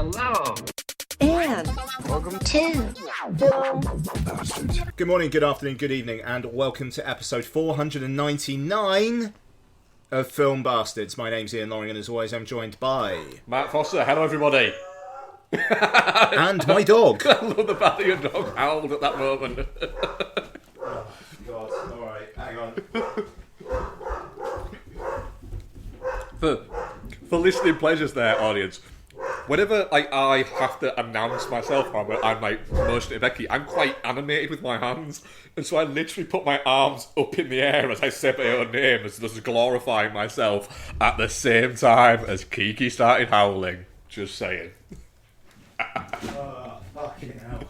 Hello. And welcome to Film Bastards. Good morning, good afternoon, good evening, and welcome to episode 499 of Film Bastards. My name's Ian Loring, and as always, I'm joined by Matt Foster. Hello, everybody. and my dog. I love the fact that your dog howled at that moment. Oh, God. Alright, hang on. For listening pleasures there, audience, whenever I have to announce myself, I'm like motioning to Becky, I'm quite animated with my hands, and so I literally put my arms up in the air as I say my own name, as just glorifying myself at the same time as Kiki started howling. Just saying. Oh, fucking hell.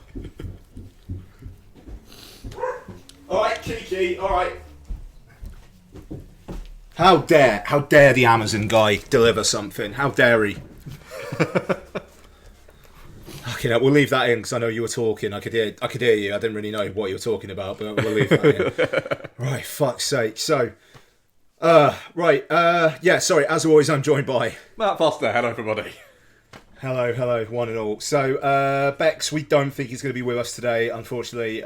Alright, Kiki, alright. How dare the Amazon guy deliver something? How dare he? Okay, we'll leave that in because I know you were talking. I could hear you. I didn't really know what you were talking about, but we'll leave that in. Right, fuck's sake. So, sorry. As always, I'm joined by Matt Foster. Hello, everybody. Hello, one and all. So, Bex, we don't think he's going to be with us today, unfortunately.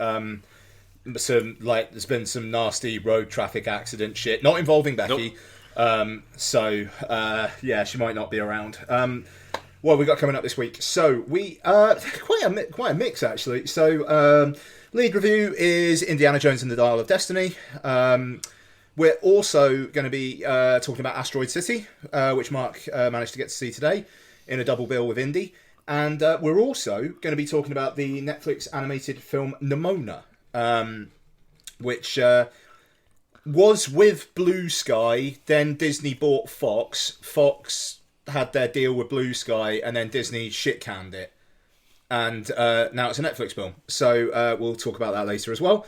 There's been some nasty road traffic accident shit, not involving Becky. Nope. She might not be around. What have we got coming up this week? So we quite a mix actually. So lead review is Indiana Jones and the Dial of Destiny. We're also going to be talking about Asteroid City, which Mark managed to get to see today in a double bill with Indy, and we're also going to be talking about the Netflix animated film Nimona. Which was with Blue Sky, then Disney bought Fox. Fox had their deal with Blue Sky, and then Disney shit-canned it. And now it's a Netflix film. So we'll talk about that later as well.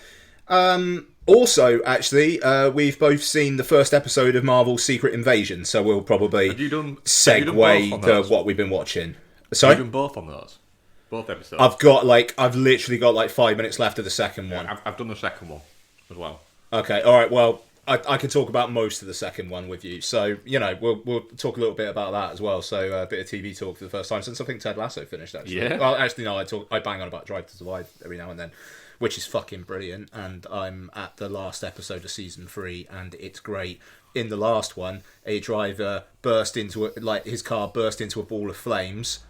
Also, actually, we've both seen the first episode of Marvel's Secret Invasion, so we'll probably segue to what we've been watching. Sorry? Have you done both on those? Both episodes. I've literally got 5 minutes left of the second one. I've done the second one as well. Okay, all right. Well, I can talk about most of the second one with you. So we'll talk a little bit about that as well. So a bit of TV talk for the first time since I think Ted Lasso finished. Actually, yeah. Well, actually, no. I bang on about Drive to Survive every now and then, which is fucking brilliant. And I'm at the last episode of season 3, and it's great. In the last one, a driver his car burst into a ball of flames.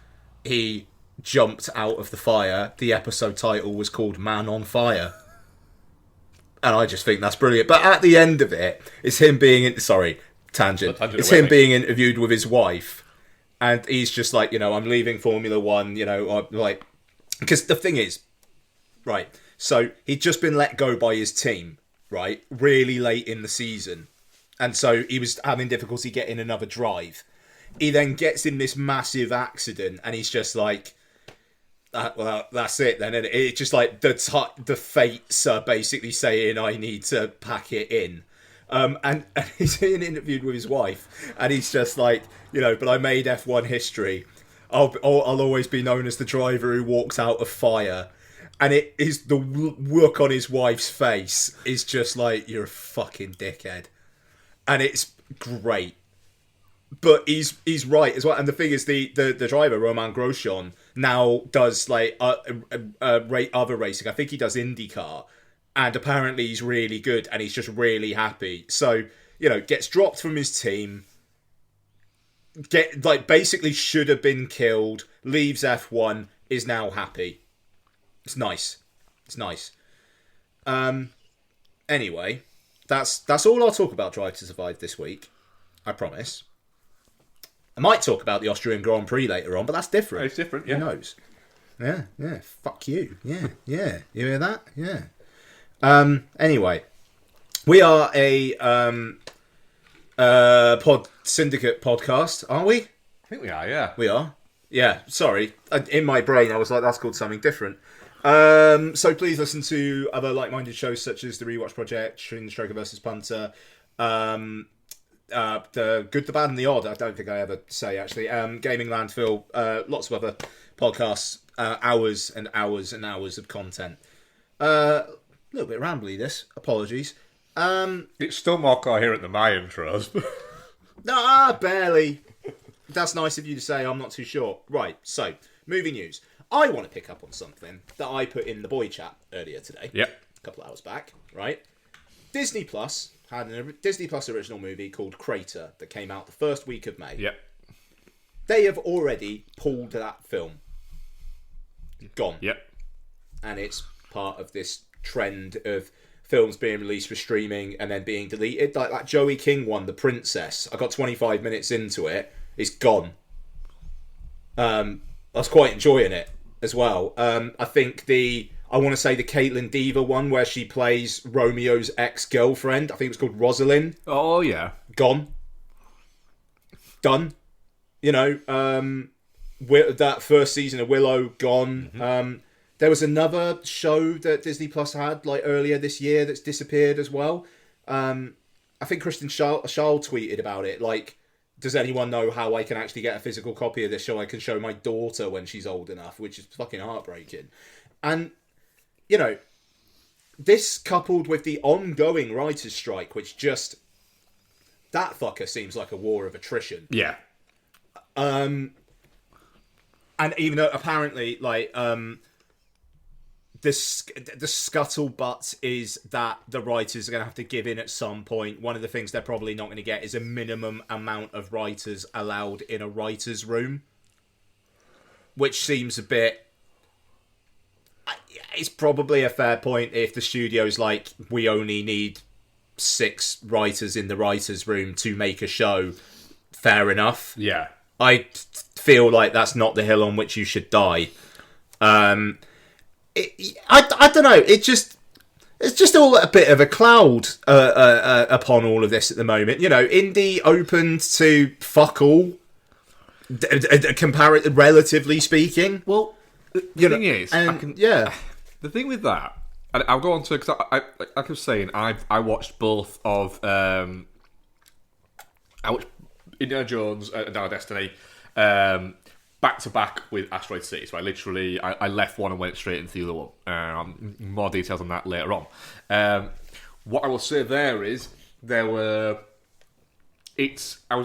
He jumped out of the fire. The episode title was called Man on Fire, and I just think that's brilliant. But at the end of it, it's him being tangent. It's him being interviewed with his wife, and he's just like, I'm leaving Formula One. Because the thing is, right. So he'd just been let go by his team, right, really late in the season, and so he was having difficulty getting another drive. He then gets in this massive accident, and he's just like, well, that's it then. And it's just like the fates are basically saying, I need to pack it in. And he's being interviewed with his wife, and he's just like, but I made F1 history. I'll always be known as the driver who walks out of fire. And it is the look on his wife's face is just like, you're a fucking dickhead. And it's great. But he's right as well, and the thing is, the driver Roman Grosjean now does other racing. I think he does IndyCar, and apparently he's really good, and he's just really happy. So gets dropped from his team, basically should have been killed. Leaves F1, is now happy. It's nice. Anyway, that's all I'll talk about Drive to Survive this week. I promise. I might talk about the Austrian Grand Prix later on, but that's different. It's different, yeah. Who knows? Yeah. Fuck you. Yeah. You hear that? Yeah. Anyway, we are a Pod Syndicate podcast, aren't we? I think we are, yeah. We are. Yeah. Sorry, in my brain I was like, that's called something different. So please listen to other like-minded shows such as The Rewatch Project, Shrin Stroker vs. Punter, the Good, the Bad and the Odd. I don't think I ever say actually. Gaming Landfill, lots of other podcasts, hours and hours and hours of content. A little bit rambly this, apologies. It's still more coherent than my intros. Barely. that's nice of you to say. I'm not too sure. Right, so, movie news. I want to pick up on something that I put in the boy chat earlier today. Yep. A couple of hours back, right? Disney Plus had a Disney Plus original movie called Crater that came out the first week of May. Yep. They have already pulled that film. Gone. Yep. And it's part of this trend of films being released for streaming and then being deleted. Like that Joey King one, The Princess. I got 25 minutes into it. It's gone. I was quite enjoying it as well. I think I want to say the Caitlin Dever one where she plays Romeo's ex-girlfriend. I think it was called Rosalind. Oh, yeah. Gone. Done. You know, that first season of Willow, gone. Mm-hmm. There was another show that Disney Plus had like earlier this year that's disappeared as well. I think Kristen Schaal tweeted about it. Like, does anyone know how I can actually get a physical copy of this show I can show my daughter when she's old enough? Which is fucking heartbreaking. And, you know, this coupled with the ongoing writer's strike, which just... That fucker seems like a war of attrition. Yeah. And even though apparently, like, the scuttlebutt is that the writers are going to have to give in at some point. One of the things they're probably not going to get is a minimum amount of writers allowed in a writer's room. Which seems a bit... It's probably a fair point if the studio's like, we only need 6 writers in the writer's room to make a show. Fair enough. Yeah. I feel like that's not the hill on which you should die. I don't know. It's just all a bit of a cloud upon all of this at the moment. You know, indie opened to fuck all, relatively speaking. Well, the thing is, the thing with that, and I'll go on to, because like I was saying, I watched both of, I watched Indiana Jones and Our Destiny back to back with Asteroid City. So I left one and went straight into the other one. More details on that later on. What I will say there is I was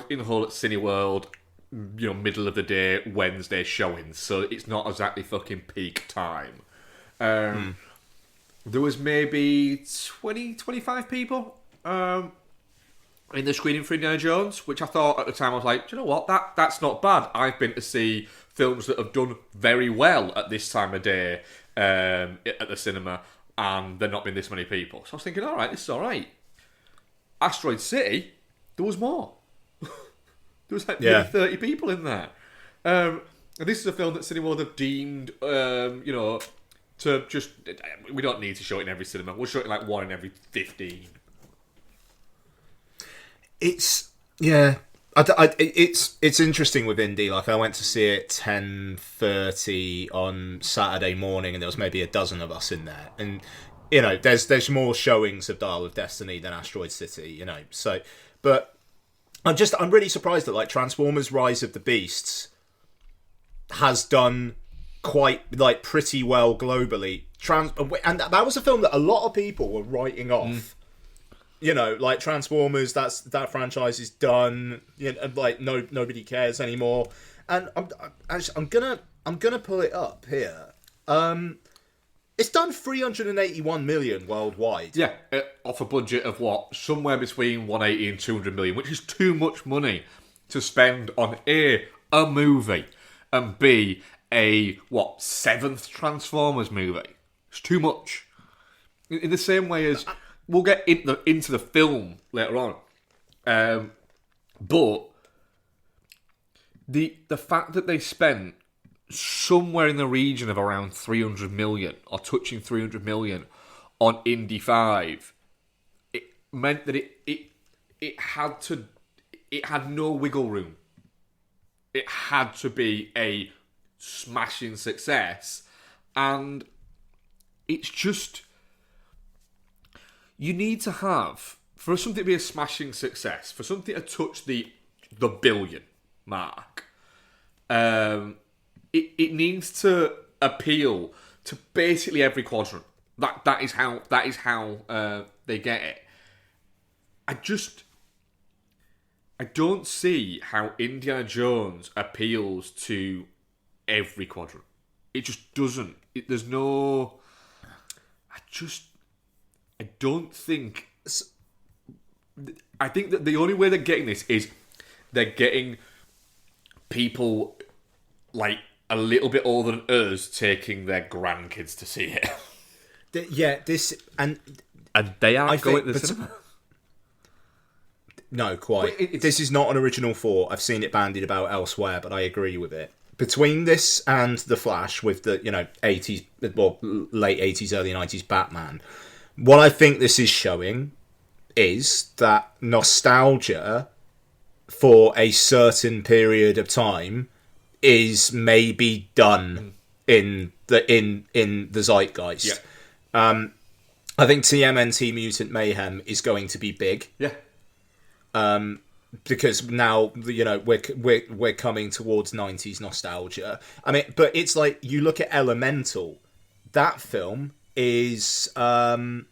in Hull at Cineworld, you know, middle of the day Wednesday showings, so it's not exactly fucking peak time. There was maybe 20, 25 people in the screening for Indiana Jones, which I thought at the time, I was like, do you know what, that's not bad. I've been to see films that have done very well at this time of day at the cinema, and there not been this many people. So I was thinking, alright, this is alright. Asteroid City, there was more. There was like maybe 30 people in there. And this is a film that Cineworld have deemed, you know, to just... We don't need to show it in every cinema. We'll show it in like 1 in every 15. It's interesting with indie. Like, I went to see it 10:30 on Saturday morning, and there was maybe a dozen of us in there. And you know, there's more showings of Dial of Destiny than Asteroid City. You know, so but I'm really surprised that like Transformers: Rise of the Beasts has done quite like pretty well globally. And that was a film that a lot of people were writing off. You know, like Transformers, that franchise is done. You know, like nobody cares anymore. And I'm gonna pull it up here. It's done 381 million worldwide. Yeah, off a budget of what, somewhere between 180 and 200 million, which is too much money to spend on a movie and b a 7th Transformers movie. It's too much. In the same way as. We'll get into the film later on, but the fact that they spent somewhere in the region of around 300 million or touching 300 million on Indy 5, it meant that it had no wiggle room. It had to be a smashing success, and it's just. You need to have, for something to be a smashing success, for something to touch the billion mark, it needs to appeal to basically every quadrant. That is how they get it. I I don't see how Indiana Jones appeals to every quadrant. It just doesn't. There's no... I don't think... I think that the only way they're getting this is they're getting people like a little bit older than us taking their grandkids to see it. And they aren't going to the cinema. No, quite. This is not an original thought. I've seen it bandied about elsewhere, but I agree with it. Between this and The Flash, with the 80s, well, late 80s, early 90s Batman, what I think this is showing is that nostalgia for a certain period of time is maybe done in the zeitgeist. Yeah. I think TMNT Mutant Mayhem is going to be big. Yeah. Because now we're coming towards 90s nostalgia. I mean, but it's like you look at Elemental. That film is it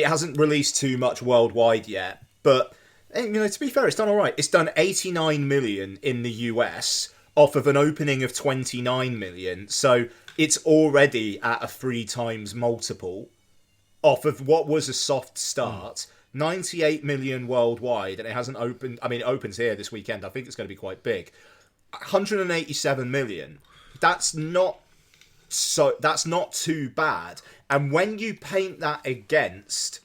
hasn't released too much worldwide yet, but to be fair, it's done all right. It's done 89 million in the US off of an opening of 29 million, so it's already at a 3 times multiple off of what was a soft start. 98 million worldwide, and it hasn't opened. I mean, it opens here this weekend. I think it's going to be quite big. 187 million. That's not too bad. And when you paint that against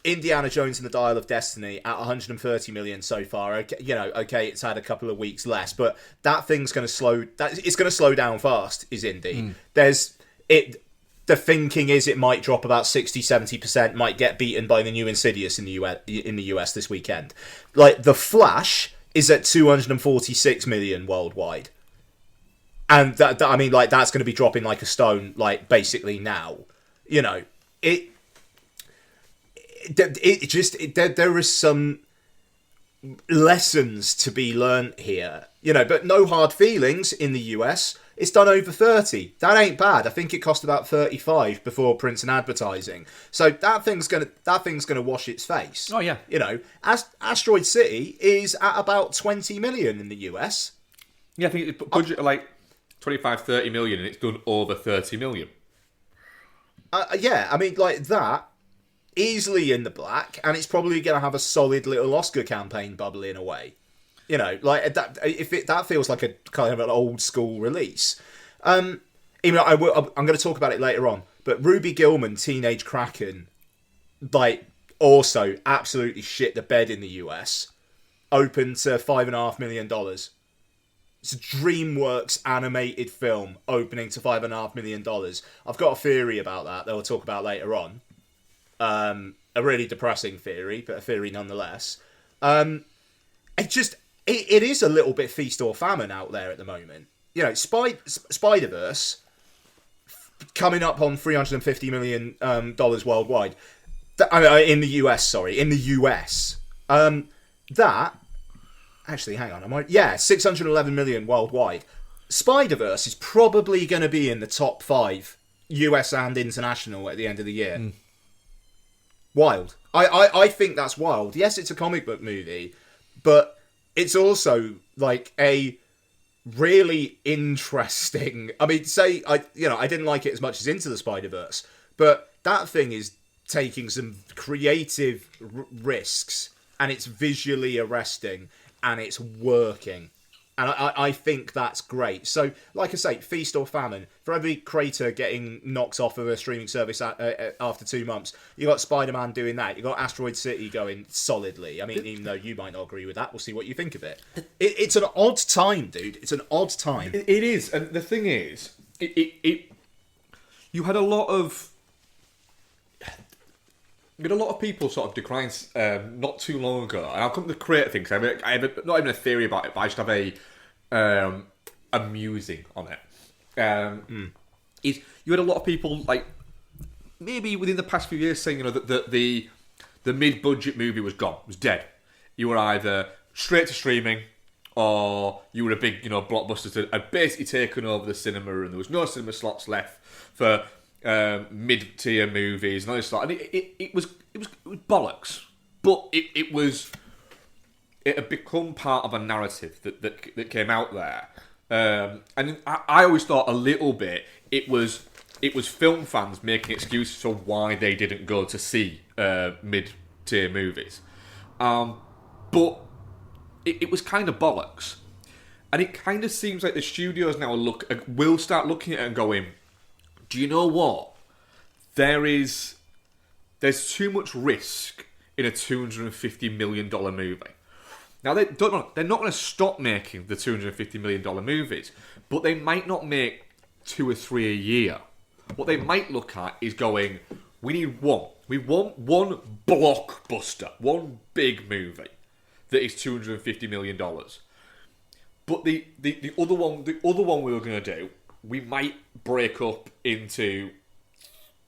Indiana Jones and the Dial of Destiny at 130 million so far, okay, it's had a couple of weeks less, but that thing's going to slow. It's going to slow down fast. Is Indy? The thinking is it might drop about 60-70%, might get beaten by the new Insidious in the US this weekend. Like, The Flash is at 246 million worldwide. And that's going to be dropping like a stone, like, basically now. There is some lessons to be learnt here, but no hard feelings in the US. It's done over 30. That ain't bad. I think it cost about 35 before print and advertising. So that thing's gonna wash its face. Oh yeah. Asteroid City is at about 20 million in the US. Yeah, I think it's budget like 25-30 million, and it's done over 30 million. Yeah, I mean, like that, easily in the black, and it's probably going to have a solid little Oscar campaign bubbling away. Like that. That feels like a kind of an old school release. I'm going to talk about it later on. But Ruby Gillman, Teenage Kraken, like also absolutely shit the bed in the US. Open to $5.5 million. It's a DreamWorks animated film opening to $5.5 million. I've got a theory about that we'll talk about later on. A really depressing theory, but a theory nonetheless. It is a little bit feast or famine out there at the moment. Spider-Verse coming up on $350 million worldwide. In the US, sorry. In the US. Actually, hang on. 611 million worldwide. Spider-Verse is probably going to be in the top 5 US and international at the end of the year. Wild. I think that's wild. Yes, it's a comic book movie, but it's also like a really interesting... I mean, I didn't like it as much as Into the Spider-Verse, but that thing is taking some creative risks, and it's visually arresting, and it's working. And I think that's great. So, like I say, feast or famine. For every creator getting knocked off of a streaming service after 2 months, you got Spider-Man doing that. You got Asteroid City going solidly. I mean, even though you might not agree with that, we'll see what you think of it. It's an odd time, dude. It's an odd time. It is, and the thing is, you had a lot of people sort of decline not too long ago, and I'll come to the creator thing, because I have not even a theory about it, but I just have a musing on it. Is you had a lot of people, like, maybe within the past few years, saying that the mid-budget movie was gone, was dead. You were either straight to streaming, or you were a big blockbuster that had basically taken over the cinema, and there was no cinema slots left for mid-tier movies and all this stuff, and it was bollocks. but it had become part of a narrative that came out there. And I always thought a little bit it was film fans making excuses for why they didn't go to see mid-tier movies. But it was kind of bollocks. And it kind of seems like the studios now will start looking at it and going, do you know what? There's too much risk in a $250 million movie. Now, they're not going to stop making the $250 million movies, but they might not make 2 or 3 a year. What they might look at is going, we need one. We want one blockbuster, one big movie that is $250 million. But the other one we were going to do, we might break up into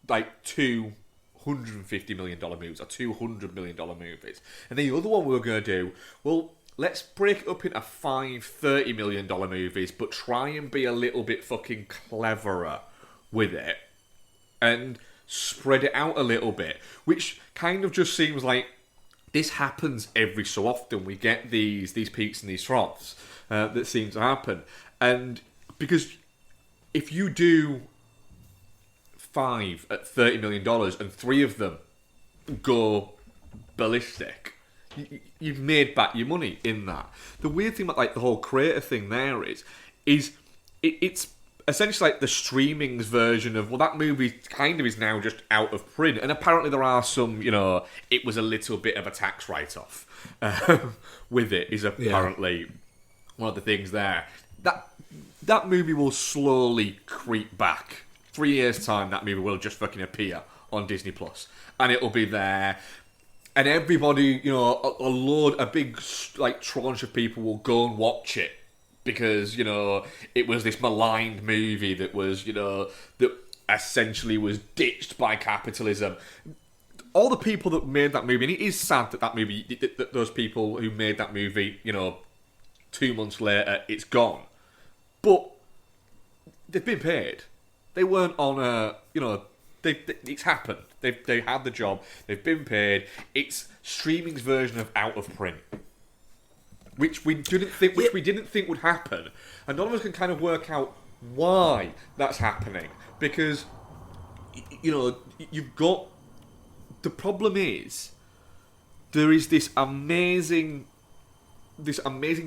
like $250 million movies or $200 million movies. And then the other one we were going to do, well, let's break it up into 5 $30 million movies, but try and be a little bit fucking cleverer with it and spread it out a little bit, which kind of just seems like this happens every so often. We get these peaks and these troughs that seem to happen. And because if you do 5 at $30 million and 3 of them go ballistic, you've made back your money in that. The weird thing about like the whole creator thing there is it's essentially like the streaming's version of, well, that movie kind of is now just out of print, and apparently there are some, it was a little bit of a tax write-off with it, is apparently one of the things there. That movie will slowly creep back. 3 years' time, that movie will just fucking appear on Disney Plus, and it'll be there. And everybody, a big like tranche of people will go and watch it because it was this maligned movie that was that essentially was ditched by capitalism. All the people that made that movie, and it is sad that movie, that those people who made that movie, 2 months later, it's gone. But they've been paid. They weren't on a, it's happened. They had the job. They've been paid. It's streaming's version of out of print, which we didn't think would happen, and none of us can kind of work out why that's happening. Because you've got, the problem is there is this amazing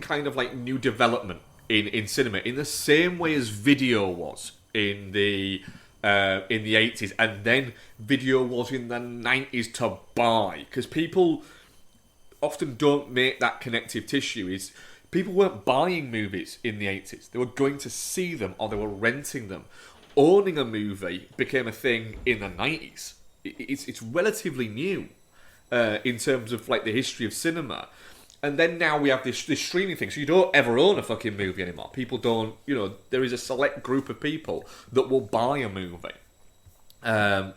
kind of like new development in cinema, in the same way as video was in the 80s, and then video was in the 90s to buy, because people often don't make that connective tissue. Is people weren't buying movies in the 80s, they were going to see them or they were renting them. Owning a movie became a thing in the 90s. It's relatively new in terms of like the history of cinema. And then now we have this streaming thing, so you don't ever own a fucking movie anymore. People don't, there is a select group of people that will buy a movie. And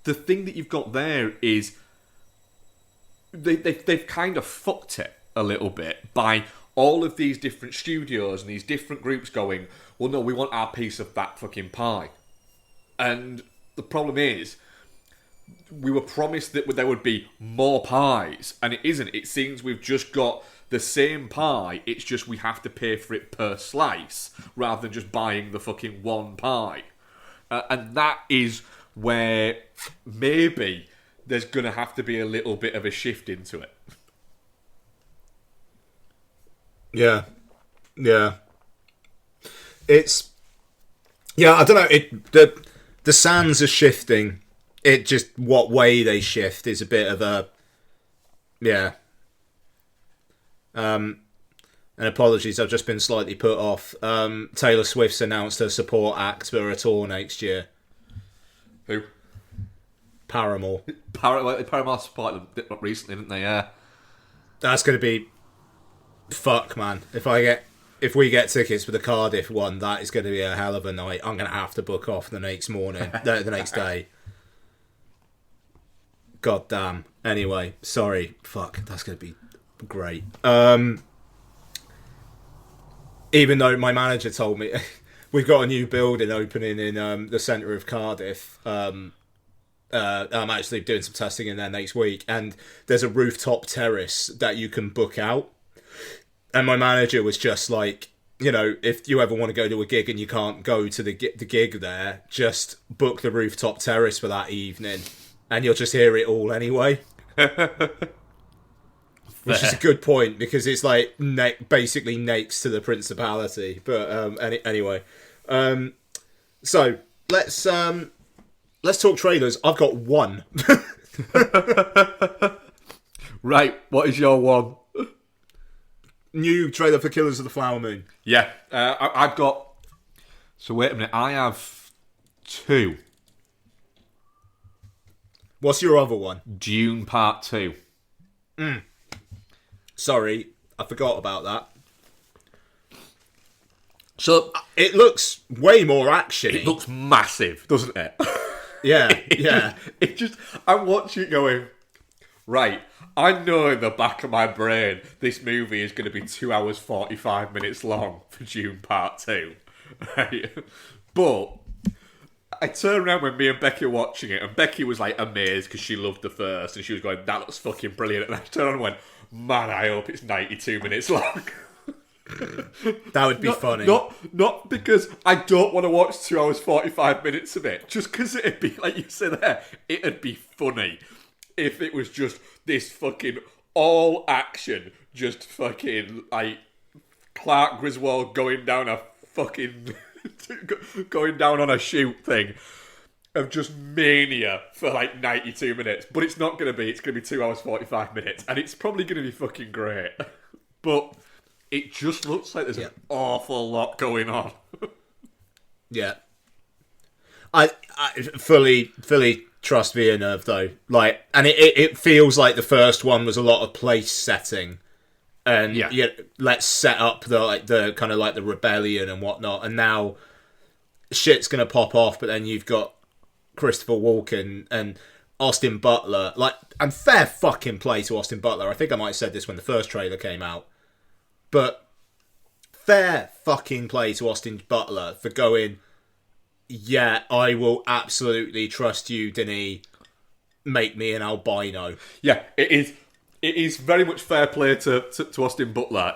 the thing that you've got there is they've kind of fucked it a little bit by all of these different studios and these different groups going, well, no, we want our piece of that fucking pie. And the problem is, we were promised that there would be more pies, and it isn't. It seems we've just got the same pie, it's just we have to pay for it per slice, rather than just buying the fucking one pie. And that is where maybe there's going to have to be a little bit of a shift into it. Yeah. It's... Yeah, I don't know. The sands are shifting. It just, what way they shift is a bit of a... Yeah. And apologies, I've just been slightly put off. Taylor Swift's announced her support act for a tour next year. Who? Paramore. Paramore supported them recently, didn't they? Yeah. That's going to be... Fuck, man. If we get tickets for the Cardiff one, that is going to be a hell of a night. I'm going to have to book off the next morning, the next day. God damn. Anyway, sorry. Fuck, that's going to be great. Even though my manager told me we've got a new building opening in the centre of Cardiff, I'm actually doing some testing in there next week, and there's a rooftop terrace that you can book out. And my manager was just like, if you ever want to go to a gig and you can't go to the gig there, just book the rooftop terrace for that evening, and you'll just hear it all anyway. Which is a good point, because it's like basically next to the principality. But anyway, so let's talk trailers. I've got one. Right, what is your one? New trailer for Killers of the Flower Moon. Yeah, I've got... So wait a minute, I have 2. What's your other one? Dune Part 2. Sorry, I forgot about that. So it looks way more action. It looks massive, doesn't it? Yeah, yeah. It just... I'm watching it going... Right, I know in the back of my brain this movie is going to be 2 hours 45 minutes long for Dune Part 2. Right? But I turned around when me and Becky were watching it, and Becky was like amazed because she loved the first, and she was going, "That looks fucking brilliant." And I turned around and went, "Man, I hope it's 92 minutes long." That would be funny. Not because I don't want to watch 2 hours 45 minutes of it, just because it'd be, like you said there, it'd be funny if it was just this fucking all action, just fucking like Clark Griswold going down a fucking going down on a shoot thing of just mania for like 92 minutes. But it's not going to be. It's going to be 2 hours 45 minutes, and it's probably going to be fucking great. But it just looks like there's an awful lot going on. Yeah, I fully trust Villeneuve though. Like, and it feels like the first one was a lot of place setting, and let's set up the kind of like the rebellion and whatnot. And now shit's gonna pop off, but then you've got Christopher Walken and Austin Butler. Like, and fair fucking play to Austin Butler. I think I might have said this when the first trailer came out, but fair fucking play to Austin Butler for going, yeah, I will absolutely trust you, Denis. Make me an albino. Yeah, it is. It is very much fair play to Austin Butler.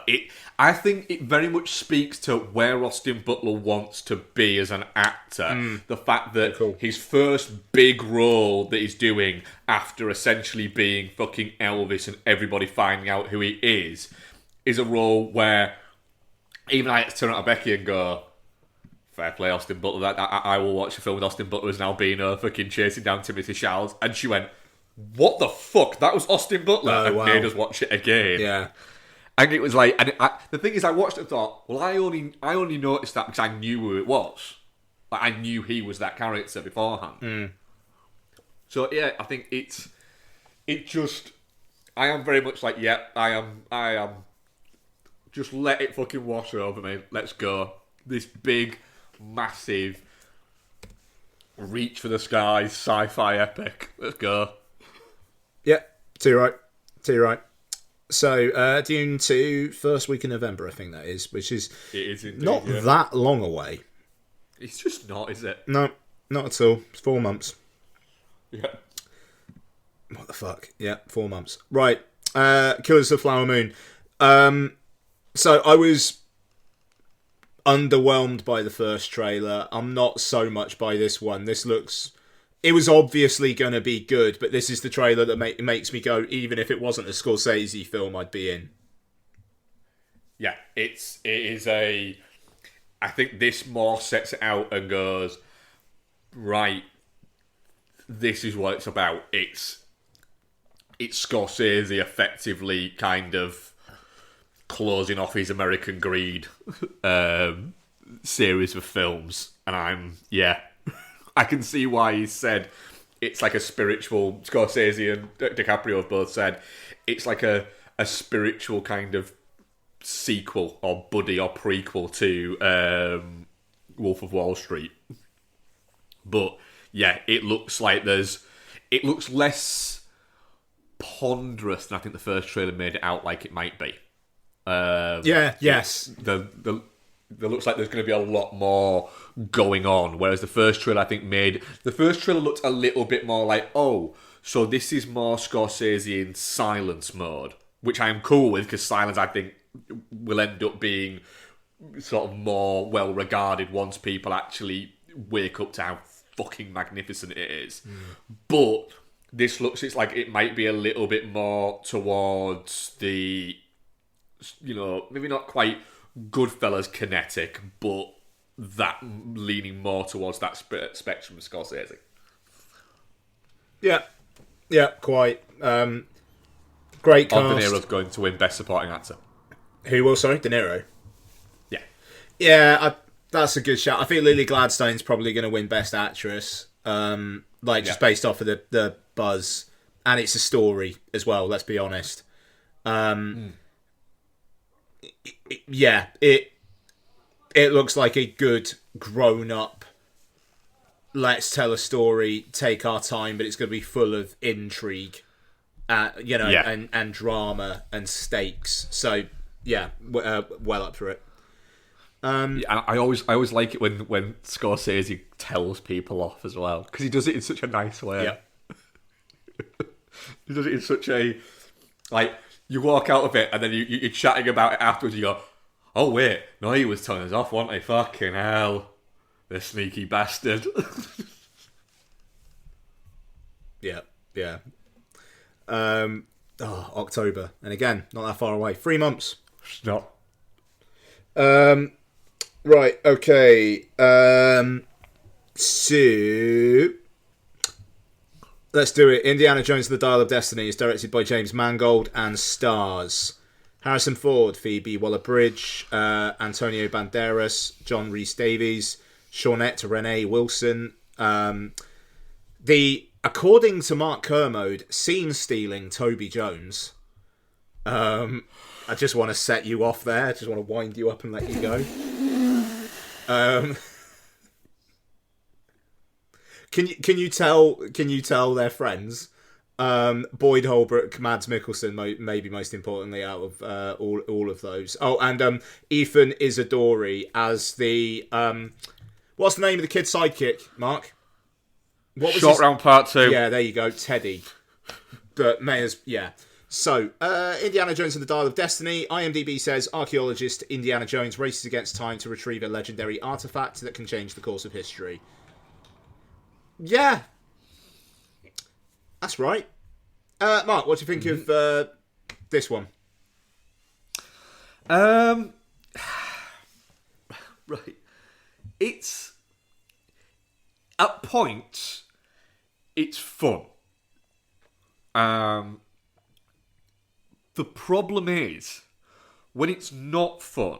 I think it very much speaks to where Austin Butler wants to be as an actor. The fact that his first big role that he's doing after essentially being fucking Elvis and everybody finding out who he is a role where even I had to turn to Becky and go, fair play, Austin Butler. I will watch a film with Austin Butler as an albino fucking chasing down Timothy Chalamet. And she went, what the fuck? That was Austin Butler? And made us watch it again. Yeah. And it was like... the thing is, I watched it and thought, well, I only noticed that because I knew who it was. Like, I knew he was that character beforehand. So, yeah, I think it just... I am very much like, yeah, I am... Just let it fucking wash over me. Let's go. This big, massive, reach for the skies, sci-fi epic. Let's go. Yeah, too right. So, Dune 2, first week in November, I think that is, which is It is indeed, not that long away. It's just not, is it? No, not at all. It's 4 months. Yeah. What the fuck? Yeah, 4 months. Right, Killers of the Flower Moon. So I was underwhelmed by the first trailer. I'm not so much by this one. It was obviously going to be good, but this is the trailer that makes me go, even if it wasn't a Scorsese film, I'd be in. Yeah, it is a... I think this more sets it out and goes, right, this is what it's about. It's Scorsese effectively kind of closing off his American Greed series of films. And I can see why he said it's like a spiritual... Scorsese and DiCaprio have both said it's like a spiritual kind of sequel or buddy or prequel to Wolf of Wall Street. But yeah, it looks like it looks less ponderous than I think the first trailer made it out like it might be. Yes. The there looks like there's going to be a lot more going on. Whereas the first trailer, I think, the first trailer looked a little bit more like, oh, so this is more Scorsese in silence mode, which I am cool with, because silence, I think, will end up being sort of more well regarded once people actually wake up to how fucking magnificent it is. But this looks, it's like it might be a little bit more towards the, you know, maybe not quite Goodfellas kinetic, but that leaning more towards that spectrum of Scorsese. Yeah, quite. Great cast. De Niro's going to win Best Supporting Actor. Who will? Sorry, De Niro. Yeah, that's a good shout. I think Lily Gladstone's probably going to win Best Actress, just based off of the buzz, and it's a story as well. Let's be honest. It looks like a good grown-up. Let's tell a story, take our time, but it's going to be full of intrigue, and drama and stakes. So well up for it. I always like it when Scorsese tells people off as well, because he does it in such a nice way. Yeah. He does it in such a, like, you walk out of it and then you're chatting about it afterwards. You go, oh wait, no, he was telling us off, wasn't he? Fucking hell, the sneaky bastard. Yeah. October, and again, not that far away. 3 months. It's not. Right, okay. So let's do it. Indiana Jones and the Dial of Destiny is directed by James Mangold and stars Harrison Ford, Phoebe Waller-Bridge, Antonio Banderas, John Rhys-Davies, Shawnette Renee Wilson. According to Mark Kermode, scene-stealing Toby Jones. I just want to set you off there. I just want to wind you up and let you go. Can you tell they're friends? Boyd Holbrook, Mads Mikkelsen, maybe most importantly out of all of those. Oh, and Ethan Isadori as the what's the name of the kid's sidekick, Mark? What was Short Round Part 2. Yeah, there you go, Teddy. But So, Indiana Jones and the Dial of Destiny. IMDb says archaeologist Indiana Jones races against time to retrieve a legendary artifact that can change the course of history. Yeah. That's right. Mark, what do you think of this one? Right. It's, at points, it's fun. The problem is, when it's not fun,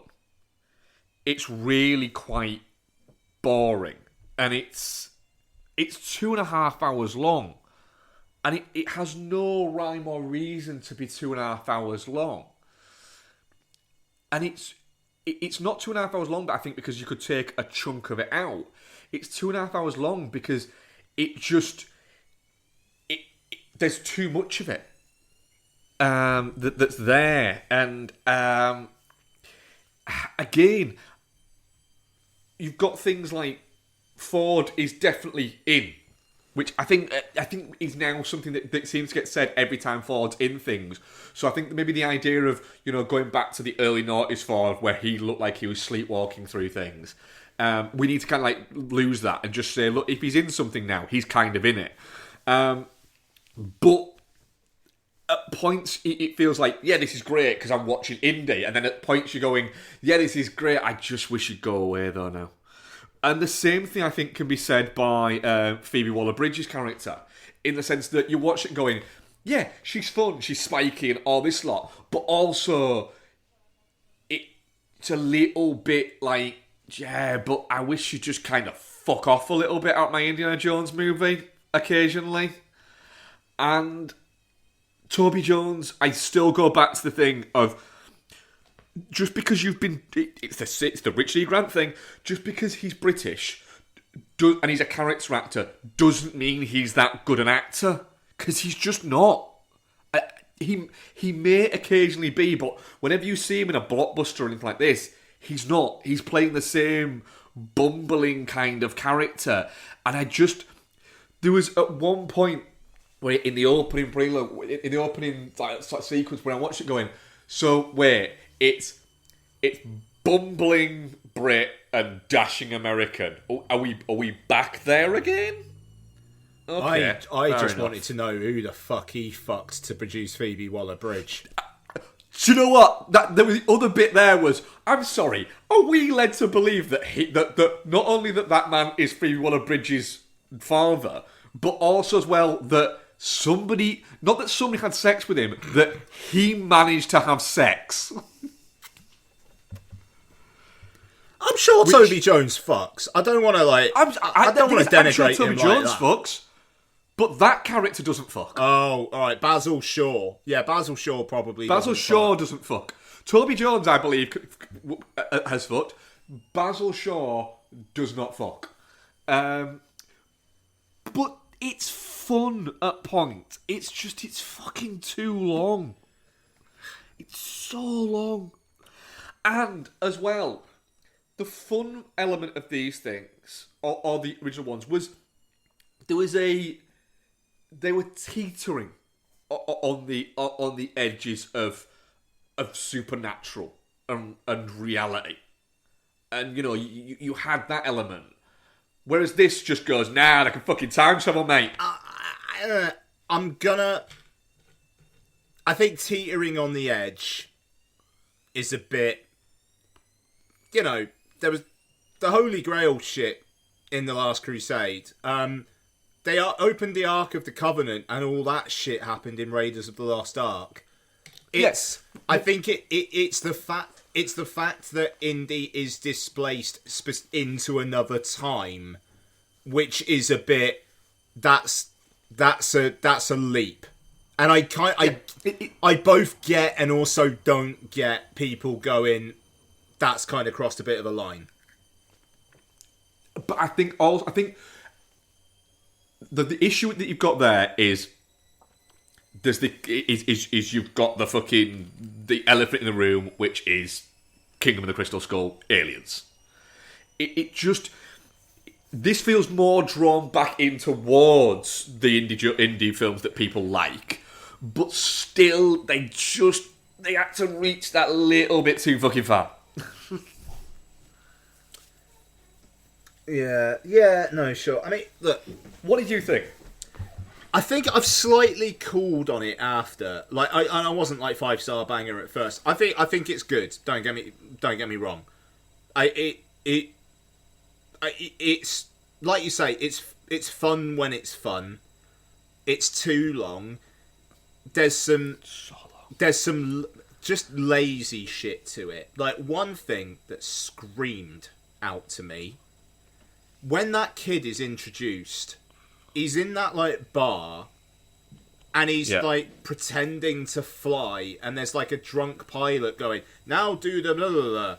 it's really quite boring. And it's 2.5 hours long. And it has no rhyme or reason to be 2.5 hours long. And it's not 2.5 hours long, but I think because you could take a chunk of it out. It's 2.5 hours long because there's too much of it. That's there, and again, you've got things like Ford is definitely in, which I think is now something that seems to get said every time Ford's in things. So I think maybe the idea of, you know, going back to the early noughties Ford where he looked like he was sleepwalking through things, we need to kind of like lose that and just say, look, if he's in something now, he's kind of in it. But at points, it feels like, yeah, this is great because I'm watching indie. And then at points you're going, yeah, this is great. I just wish you'd go away though now. And the same thing I think can be said by Phoebe Waller-Bridge's character. In the sense that you watch it going, yeah, she's fun, she's spiky and all this lot. But also, it's a little bit like, yeah, but I wish you'd just kind of fuck off a little bit out my Indiana Jones movie occasionally. And Toby Jones, I still go back to the thing of, just because you've been, it's the Richard E. Grant thing, just because he's British and he's a character actor doesn't mean he's that good an actor, because he's just not. He may occasionally be, but whenever you see him in a blockbuster or anything like this, he's not. He's playing the same bumbling kind of character. And there was at one point where in the opening sequence when I watched it going, so wait, it's bumbling Brit and dashing American. Are we back there again? Okay, I just enough. wanted to know who the fuck he fucked to produce Phoebe Waller-Bridge. Do you know what? The other bit there was, I'm sorry, are we led to believe that that not only that man is Phoebe Waller-Bridge's father, but also as well that somebody had sex with him, that he managed to have sex. I'm sure Toby Jones fucks. I don't want to I don't want to denigrate Toby him Jones like that. fucks, but that character doesn't fuck. Oh, all right, Basil Shaw. Yeah, Basil Shaw probably. Basil Shaw doesn't fuck. Toby Jones, I believe, has fucked. Basil Shaw does not fuck. But it's fun at point. It's fucking too long. It's so long. And, as well, the fun element of these things, or the original ones, was they were teetering on the edges of supernatural and reality, and you had that element, whereas this just goes, nah, I can fucking time travel, mate. I think teetering on the edge is a bit, there was the Holy Grail shit in The Last Crusade. They opened the Ark of the Covenant, and all that shit happened in Raiders of the Lost Ark. Yes, I think it's the fact that Indy is displaced into another time, which is a bit that's a leap, and I both get and also don't get people going, that's kind of crossed a bit of a line. But I think the issue that you've got there is you've got the elephant in the room, which is Kingdom of the Crystal Skull, aliens. This feels more drawn back in towards the indie films that people like, but still they had to reach that little bit too fucking far. Yeah, no, sure. I mean, look, what did you think? I think I've slightly cooled on it after. Like, I wasn't like 5-star banger at first. I think it's good. Don't get me wrong. It's like you say. It's fun when it's fun. It's too long. There's some just lazy shit to it. Like, one thing that screamed out to me when that kid is introduced. He's in that, like, bar, and he's, like, pretending to fly, and there's, like, a drunk pilot going, now do the blah, blah, blah.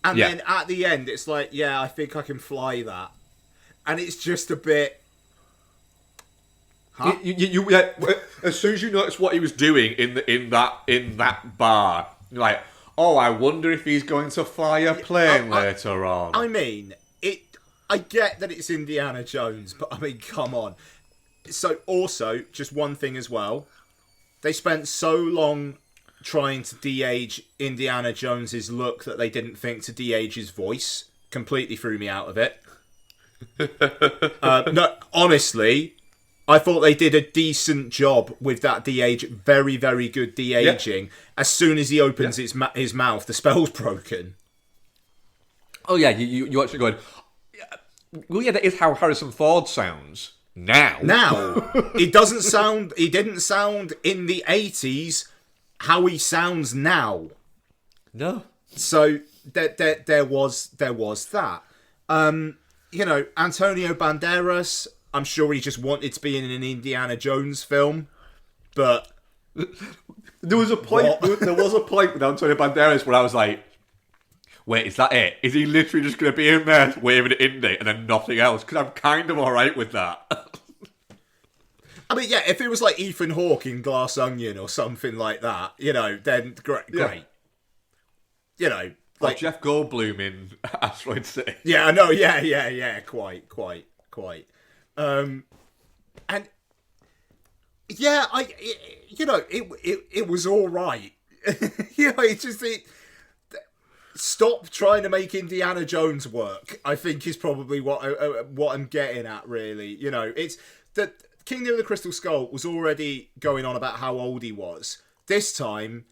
And then at the end, it's like, yeah, I think I can fly that. And it's just a bit... Huh? As soon as you notice what he was doing in that bar, you're like, oh, I wonder if he's going to fly a plane later on. I mean... I get that it's Indiana Jones, but I mean, come on. So, also, just one thing as well. They spent so long trying to de-age Indiana Jones's look that they didn't think to de-age his voice. Completely threw me out of it. No, honestly, I thought they did a decent job with that de-age. Very, very good de-aging. As soon as he opens his mouth, the spell's broken. Oh, yeah, you actually going... Well, yeah, that is how Harrison Ford sounds now. He didn't sound in the 80s how he sounds now. No. So there was that. Antonio Banderas, I'm sure he just wanted to be in an Indiana Jones film, but there was a point with Antonio Banderas where I was like, wait, is that it? Is he literally just going to be in there waving at Indy and then nothing else? Because I'm kind of alright with that. I mean, yeah, if it was like Ethan Hawke in Glass Onion or something like that, then great. like Jeff Goldblum in Asteroid City. Yeah, I know. Yeah. Quite. And yeah, it was all right. Stop trying to make Indiana Jones work, I think, is probably what I'm getting at, really. It's that Kingdom of the Crystal Skull was already going on about how old he was. This time,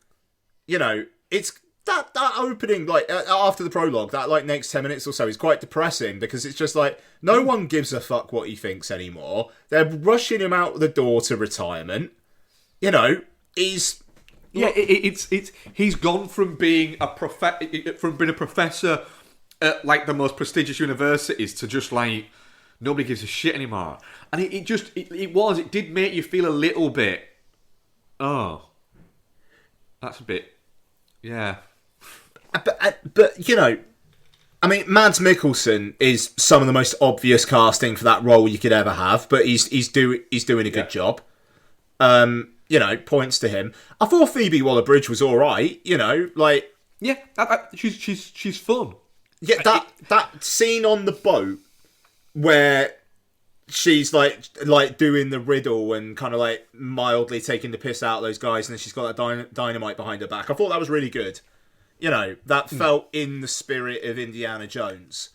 it's that opening, like, after the prologue, that, like, next 10 minutes or so is quite depressing, because it's just like, no one gives a fuck what he thinks anymore. They're rushing him out the door to retirement. He's... Yeah, it's he's gone from being a professor at, like, the most prestigious universities to just, like, nobody gives a shit anymore. And it did make you feel a little bit, oh, that's a bit, yeah. But I mean, Mads Mikkelsen is some of the most obvious casting for that role you could ever have, but he's doing a good job. Points to him. I thought Phoebe Waller-Bridge was all right. Like, yeah, she's fun. Yeah, that scene on the boat where she's like doing the riddle and kind of like mildly taking the piss out of those guys, and then she's got that dynamite behind her back. I thought that was really good. That felt in the spirit of Indiana Jones.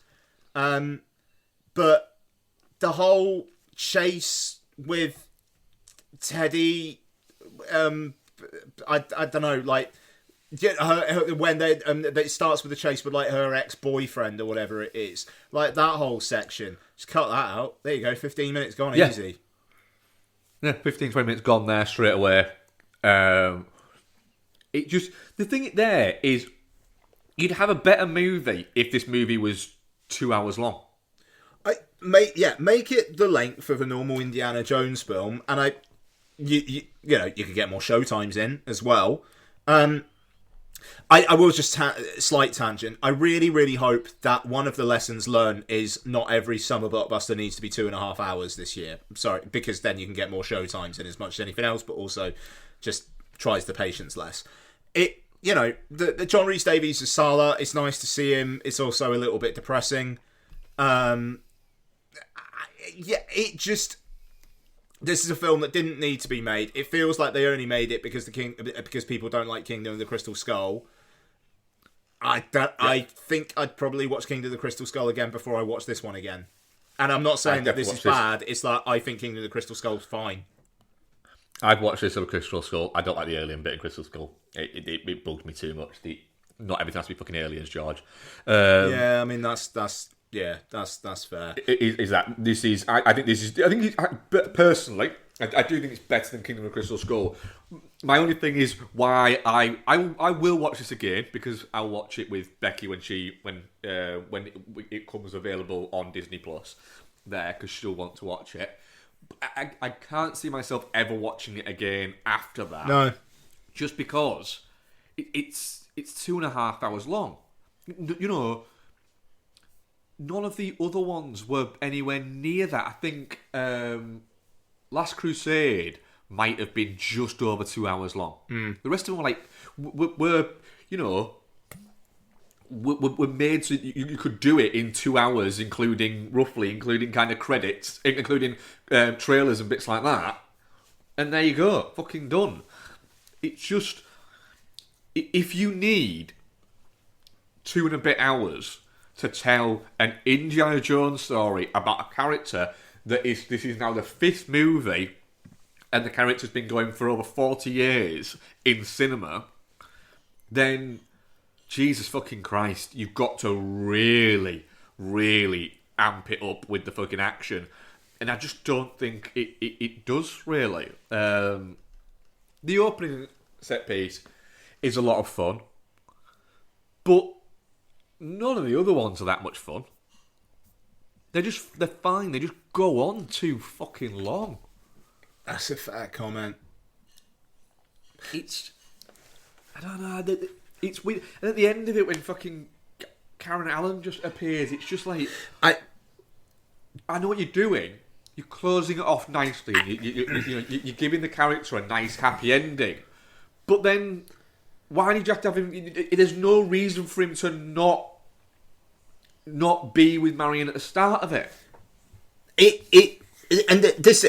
But the whole chase with Teddy, I don't know, like, when it starts with the chase with, like, her ex-boyfriend or whatever it is, like, that whole section, just cut that out. There you go, 15 minutes gone, easy. Yeah, 15, 20 minutes gone there straight away. It just, the thing there is, you'd have a better movie if this movie was 2 hours long. Make it the length of a normal Indiana Jones film, and you could get more showtimes in as well. I will just slight tangent. I really, really hope that one of the lessons learned is not every summer blockbuster needs to be 2.5 hours this year. Sorry, because then you can get more showtimes in as much as anything else, but also just tries the patience less. The John Rhys Davies as Sala, it's nice to see him. It's also a little bit depressing. This is a film that didn't need to be made. It feels like they only made it because people don't like Kingdom of the Crystal Skull. I think I'd probably watch Kingdom of the Crystal Skull again before I watch this one again. And I'm not saying that this is bad. It's that I think Kingdom of the Crystal Skull's fine. I've watched this of Crystal Skull. I don't like the alien bit of Crystal Skull. It bugged me too much. Not everything has to be fucking aliens, George. Yeah, I mean that's fair. Is that this is? I think personally, I do think it's better than Kingdom of the Crystal Skull. My only thing is why I will watch this again, because I'll watch it with Becky when it comes available on Disney Plus there, because she'll want to watch it. I can't see myself ever watching it again after that. No, just because it's 2.5 hours long. None of the other ones were anywhere near that. I think Last Crusade might have been just over 2 hours long. The rest of them were were made so you could do it in 2 hours, including kind of credits, including trailers and bits like that. And there you go, fucking done. It's just, if you need 2 and a bit hours to tell an Indiana Jones story about a character this is now the 5th movie, and the character's been going for over 40 years in cinema, then Jesus fucking Christ, you've got to really, really amp it up with the fucking action. And I just don't think it does, really. The opening set piece is a lot of fun, but none of the other ones are that much fun. They're fine. They just go on too fucking long. That's a fair comment. I don't know. It's weird. And at the end of it, when fucking Karen Allen just appears, it's just like, I know what you're doing. You're closing it off nicely. You're giving the character a nice, happy ending. But then Why did you have to have him? There's no reason for him to not be with Marion at the start of it. This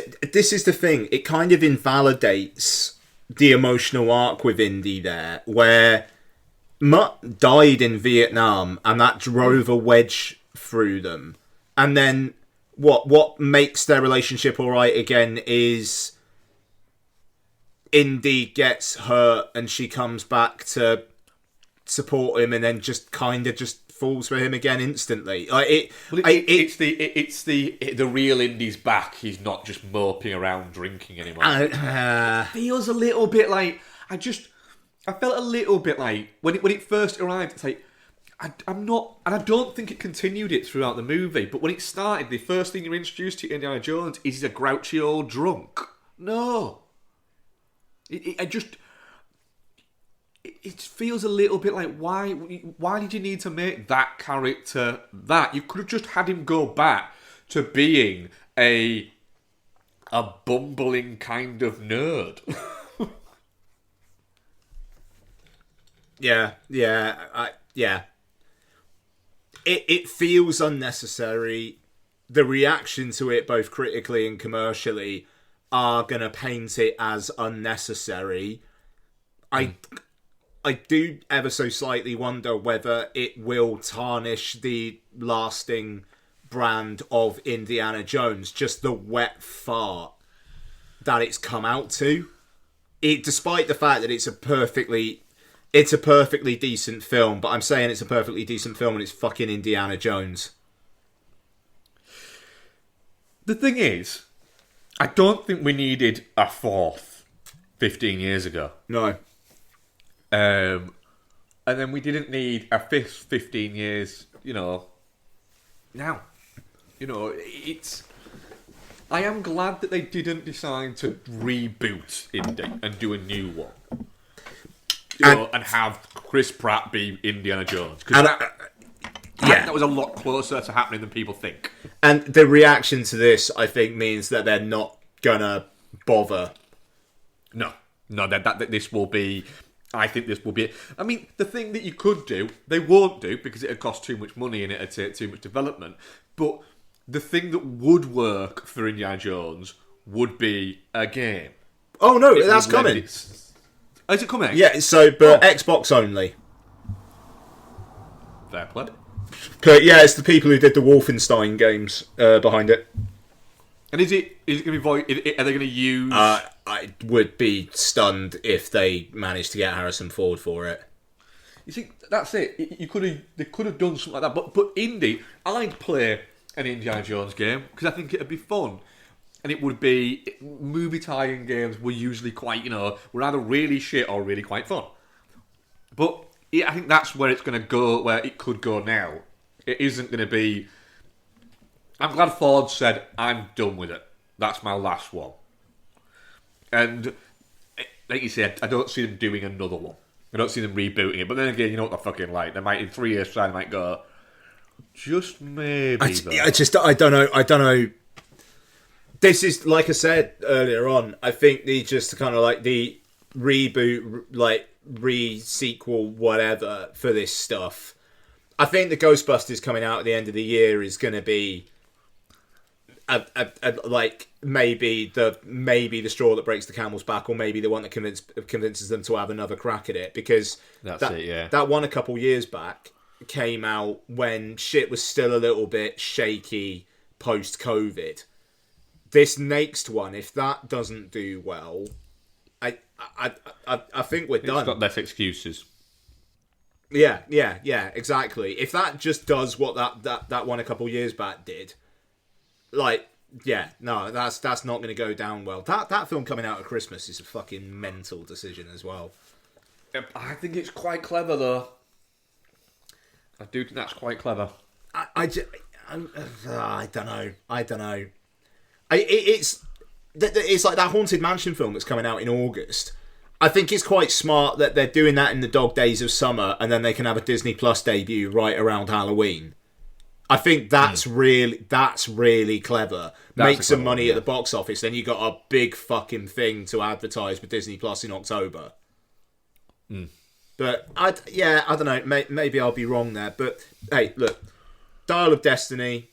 is the thing. It kind of invalidates the emotional arc with Indy there, where Mutt died in Vietnam, and that drove a wedge through them. And then what makes their relationship all right again is Indy gets hurt, and she comes back to support him, and then just kind of just falls for him again instantly. It's the real Indy's back. He's not just moping around drinking anymore. Feels a little bit like I felt a little bit like when it first arrived. It's like I'm not, and I don't think it continued it throughout the movie. But when it started, the first thing you're introduced to Indiana Jones is he's a grouchy old drunk. No, it feels a little bit like why did you need to make that character that? You could have just had him go back to being a bumbling kind of nerd. Yeah. It feels unnecessary. The reaction to it, both critically and commercially, are going to paint it as unnecessary. I do ever so slightly wonder whether it will tarnish the lasting brand of Indiana Jones, just the wet fart that it's come out to. Despite the fact that it's a perfectly decent film, but I'm saying it's a perfectly decent film and it's fucking Indiana Jones. The thing is, I don't think we needed a fourth 15 years ago. No. And then we didn't need a fifth 15 years, now. I am glad that they didn't decide to reboot Indy and do a new one. And have Chris Pratt be Indiana Jones. Because that was a lot closer to happening than people think. And the reaction to this, I think, means that they're not gonna bother. No, that this will be... I think this will be... I mean, the thing that you could do, they won't do because it'd cost too much money and it'd take too much development. But the thing that would work for Indiana Jones would be a game. Oh, no, that's coming. Is it coming? Yeah, Xbox only. Fair play. Yeah, it's the people who did the Wolfenstein games behind it. And is it going to be void? Are they going to use... I would be stunned if they managed to get Harrison Ford for it. You see, that's it. They could have done something like that. But Indy, I'd play an Indiana Jones game because I think it'd be fun. And it would be... Movie tie-in games were usually quite, were either really shit or really quite fun. But I think that's where it's going to go, where it could go now. It isn't going to be... I'm glad Ford said, I'm done with it. That's my last one. And, like you said, I don't see them doing another one. I don't see them rebooting it. But then again, you know what they're fucking like. They might, in 3 years' time, they might go, just maybe. I don't know. This is, like I said earlier on, I think the just kind of like the reboot, like re-sequel, whatever, for this stuff. I think the Ghostbusters coming out at the end of the year is going to be like maybe the straw that breaks the camel's back, or maybe the one that convinces them to have another crack at it, because that one a couple years back came out when shit was still a little bit shaky post-COVID. This next one, if that doesn't do well, I think we're done. It's got less excuses. Yeah, exactly. If that just does what that one a couple years back did, that's not going to go down well. That film coming out at Christmas is a fucking mental decision as well. I think it's quite clever, though. I do think that's quite clever. I don't know. It's like that Haunted Mansion film that's coming out in August. I think it's quite smart that they're doing that in the dog days of summer, and then they can have a Disney Plus debut right around Halloween. I think that's really clever. Make some money at the box office, then you got a big fucking thing to advertise with Disney Plus in October. But I don't know. Maybe I'll be wrong there. But hey, look, Dial of Destiny.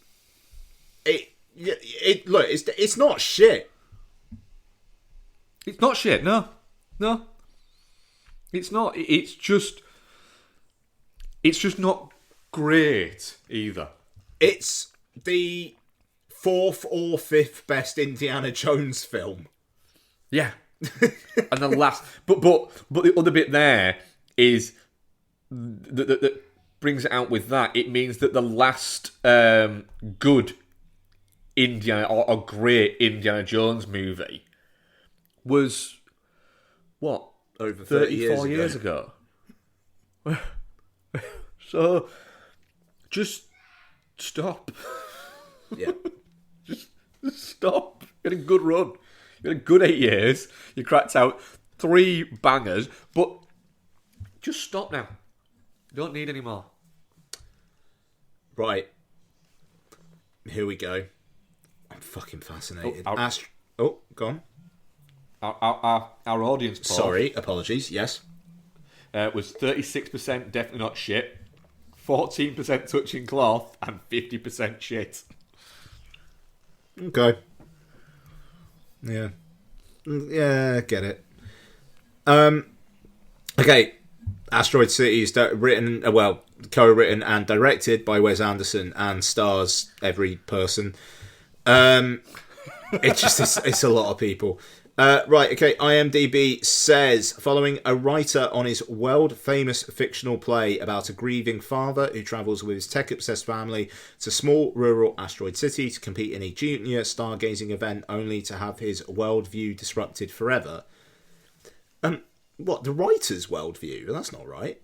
It's not shit. It's not shit. No, it's not. It's just not great either. It's the 4th or 5th best Indiana Jones film. Yeah, and the last, but the other bit there is that brings it out with that. It means that the last good Indiana or great Indiana Jones movie was what, over 34 years ago. So just stop. Yeah. Just stop. You had a good run. You had a good 8 years. You cracked out 3 bangers, but just stop now. You don't need any more. Right. Here we go. I'm fucking fascinated. Oh, go on. Our audience poll, Sorry, apologies. Yes. Was 36% definitely not shit, 14% touching cloth, and 50% shit. Okay. Yeah. Yeah, get it. Okay. Asteroid City is co-written and directed by Wes Anderson and stars every person. It's a lot of people. Right, okay, IMDb says, following a writer on his world-famous fictional play about a grieving father who travels with his tech-obsessed family to small rural Asteroid City to compete in a junior stargazing event only to have his worldview disrupted forever. What, the writer's worldview? That's not right.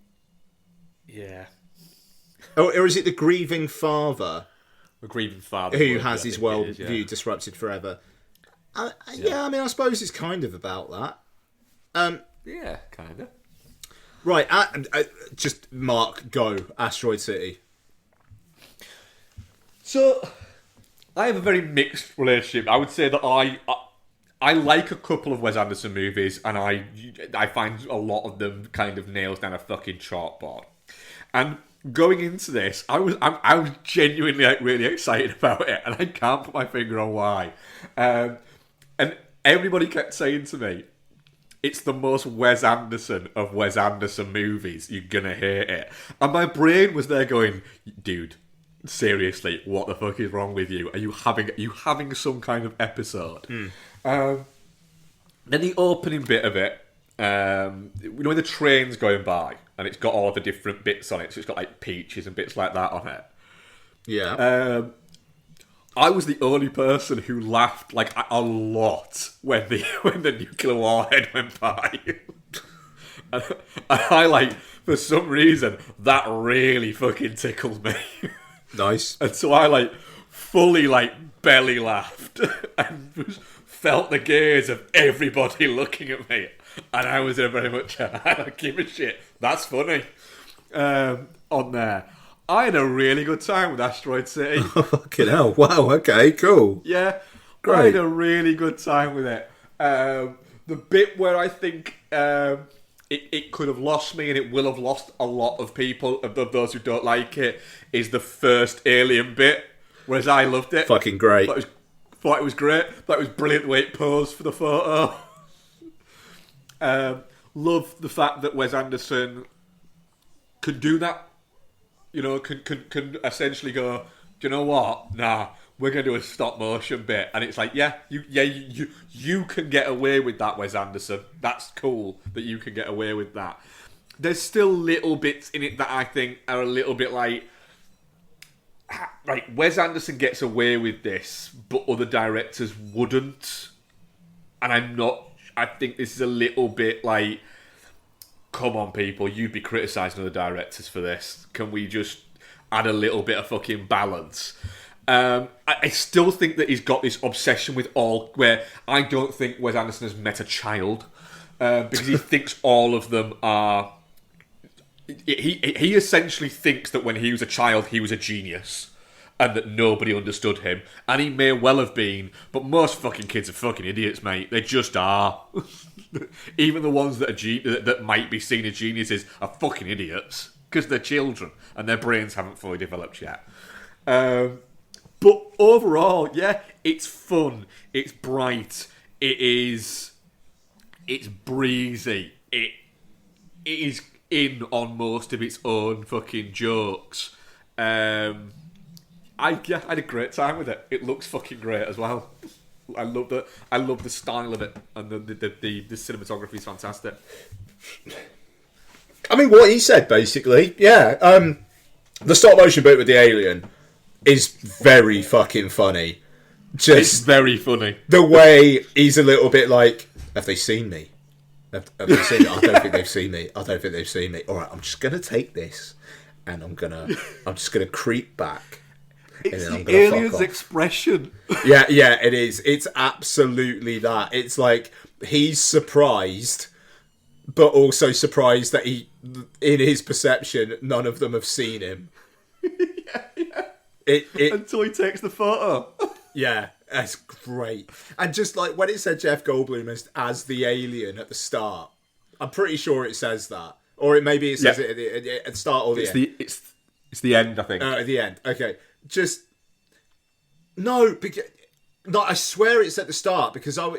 Yeah. Or is it the grieving father? A grieving father who has his worldview disrupted forever? Yeah, I mean, I suppose it's kind of about that. Yeah, kind of. Right, just Mark, go, Asteroid City. So, I have a very mixed relationship. I would say that I like a couple of Wes Anderson movies, and I find a lot of them kind of nails down a fucking chalkboard. And going into this, I was genuinely really excited about it, and I can't put my finger on why. And everybody kept saying to me, it's the most Wes Anderson of Wes Anderson movies. You're gonna hate it. And my brain was there going, dude, seriously, what the fuck is wrong with you? Are you having some kind of episode? Then the opening bit of it, when the train's going by and it's got all the different bits on it, so it's got like peaches and bits like that on it. Yeah. I was the only person who laughed like a lot when the nuclear warhead went by. and I for some reason that really fucking tickled me. Nice. And so I fully belly laughed and felt the gaze of everybody looking at me, and I was very much I don't give a shit. That's funny. On there. I had a really good time with Asteroid City. Oh, fucking hell. Wow, okay, cool. Yeah, great. I had a really good time with it. The bit where I think it could have lost me, and it will have lost a lot of people, of those who don't like it, is the first alien bit, whereas I loved it. Fucking great. Thought it was great. Thought it was brilliant the way it posed for the photo. Love the fact that Wes Anderson could do that. You know, can essentially go, do you know what? Nah, we're going to do a stop motion bit. And it's like, you can get away with that, Wes Anderson. That's cool that you can get away with that. There's still little bits in it that I think are a little bit like, Wes Anderson gets away with this, but other directors wouldn't. And I think this is a little bit like, come on, people, you'd be criticising other directors for this. Can we just add a little bit of fucking balance? I still think that he's got this obsession with all, where I don't think Wes Anderson has met a child, because he thinks all of them are... He essentially thinks that when he was a child, he was a genius. and that nobody understood him, and he may well have been, but most fucking kids are fucking idiots, mate. They just are. Even the ones that are that might be seen as geniuses are fucking idiots because they're children and their brains haven't fully developed yet. But overall, yeah, it's fun. It's bright. It's breezy. It is in on most of its own fucking jokes. I had a great time with it. It looks fucking great as well. I love the style of it, and the cinematography is fantastic. I mean, what he said basically, yeah. The stop motion bit with the alien is very fucking funny. It's very funny. The way he's a little bit like, have they seen me? Have they seen me? I don't think they've seen me. I don't think they've seen me. All right, I'm just gonna take this, and I'm just gonna creep back. It's the alien's expression. Yeah, it is. It's absolutely that. It's like he's surprised, but also surprised that in his perception, none of them have seen him. Until he takes the photo. Yeah, that's great. And just like when it said Jeff Goldblum as the alien at the start, I'm pretty sure it says that, or it says it at the start or the end. It's the end, I think. At the end. Okay. No, I swear it's at the start because I was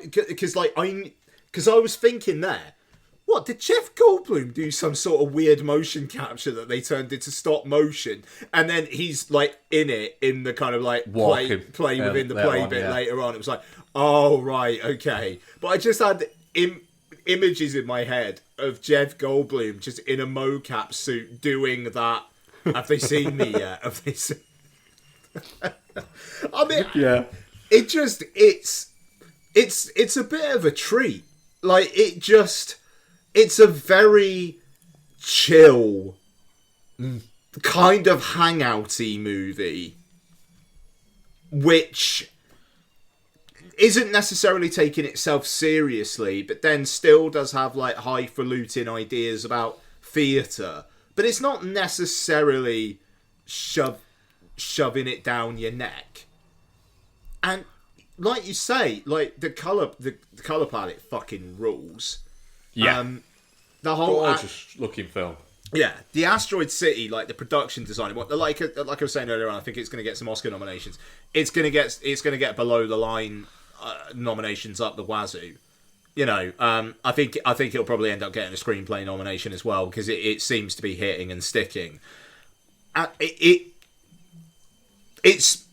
thinking there, what did Jeff Goldblum do some sort of weird motion capture that they turned into stop motion, and then he's like in the kind of like play within the play bit later on. It was like, oh right, okay, but I just had images in my head of Jeff Goldblum just in a mocap suit doing that. Have they seen me yet? Have they seen? I mean, yeah. It's a bit of a treat. Like it's a very chill kind of hangouty movie, which isn't necessarily taking itself seriously, but then still does have like highfalutin ideas about theatre. But it's not necessarily shoving it down your neck. And like you say, like the colour palette fucking rules. Yeah. The whole gorgeous looking film. Yeah, the Asteroid City, like the production design, like I was saying earlier on, I think it's going to get some Oscar nominations. It's going to get below the line nominations up the wazoo. You know, I think it'll probably end up getting a screenplay nomination as well because it seems to be hitting and sticking. It's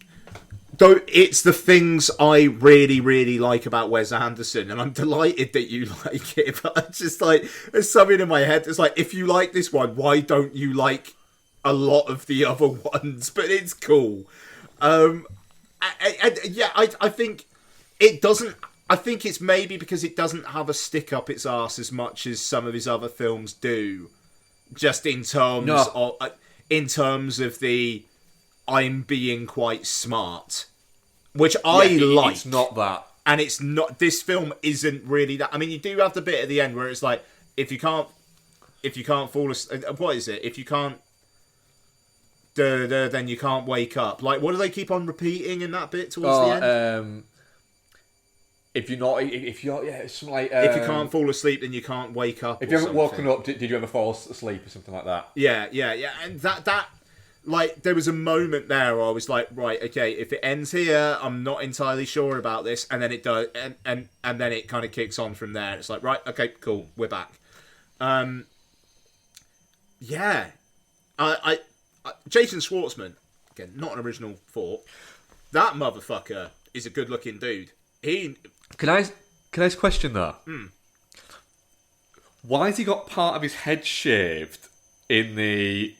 the things I really, really like about Wes Anderson, and I'm delighted that you like it. But it's just like there's something in my head that's like, if you like this one, why don't you like a lot of the other ones? But it's cool. I think it doesn't. I think it's maybe because it doesn't have a stick up its arse as much as some of his other films do. Just in terms of the I'm being quite smart, which I like. It's not that, and it's not. This film isn't really that. I mean, you do have the bit at the end where it's like, if you can't fall asleep, what is it? If you can't, then you can't wake up. Like, what do they keep on repeating in that bit towards the end? If it's something like if you can't fall asleep, then you can't wake up. If you haven't woken up, did you ever fall asleep or something like that? Yeah, and that like there was a moment there where I was like, right, okay, if it ends here, I'm not entirely sure about this, and then it does, and then it kind of kicks on from there. It's like, right, okay, cool, we're back. Yeah, I Jason Schwartzman, again, not an original thought. That motherfucker is a good-looking dude. Can I ask a question though? Why has he got part of his head shaved in the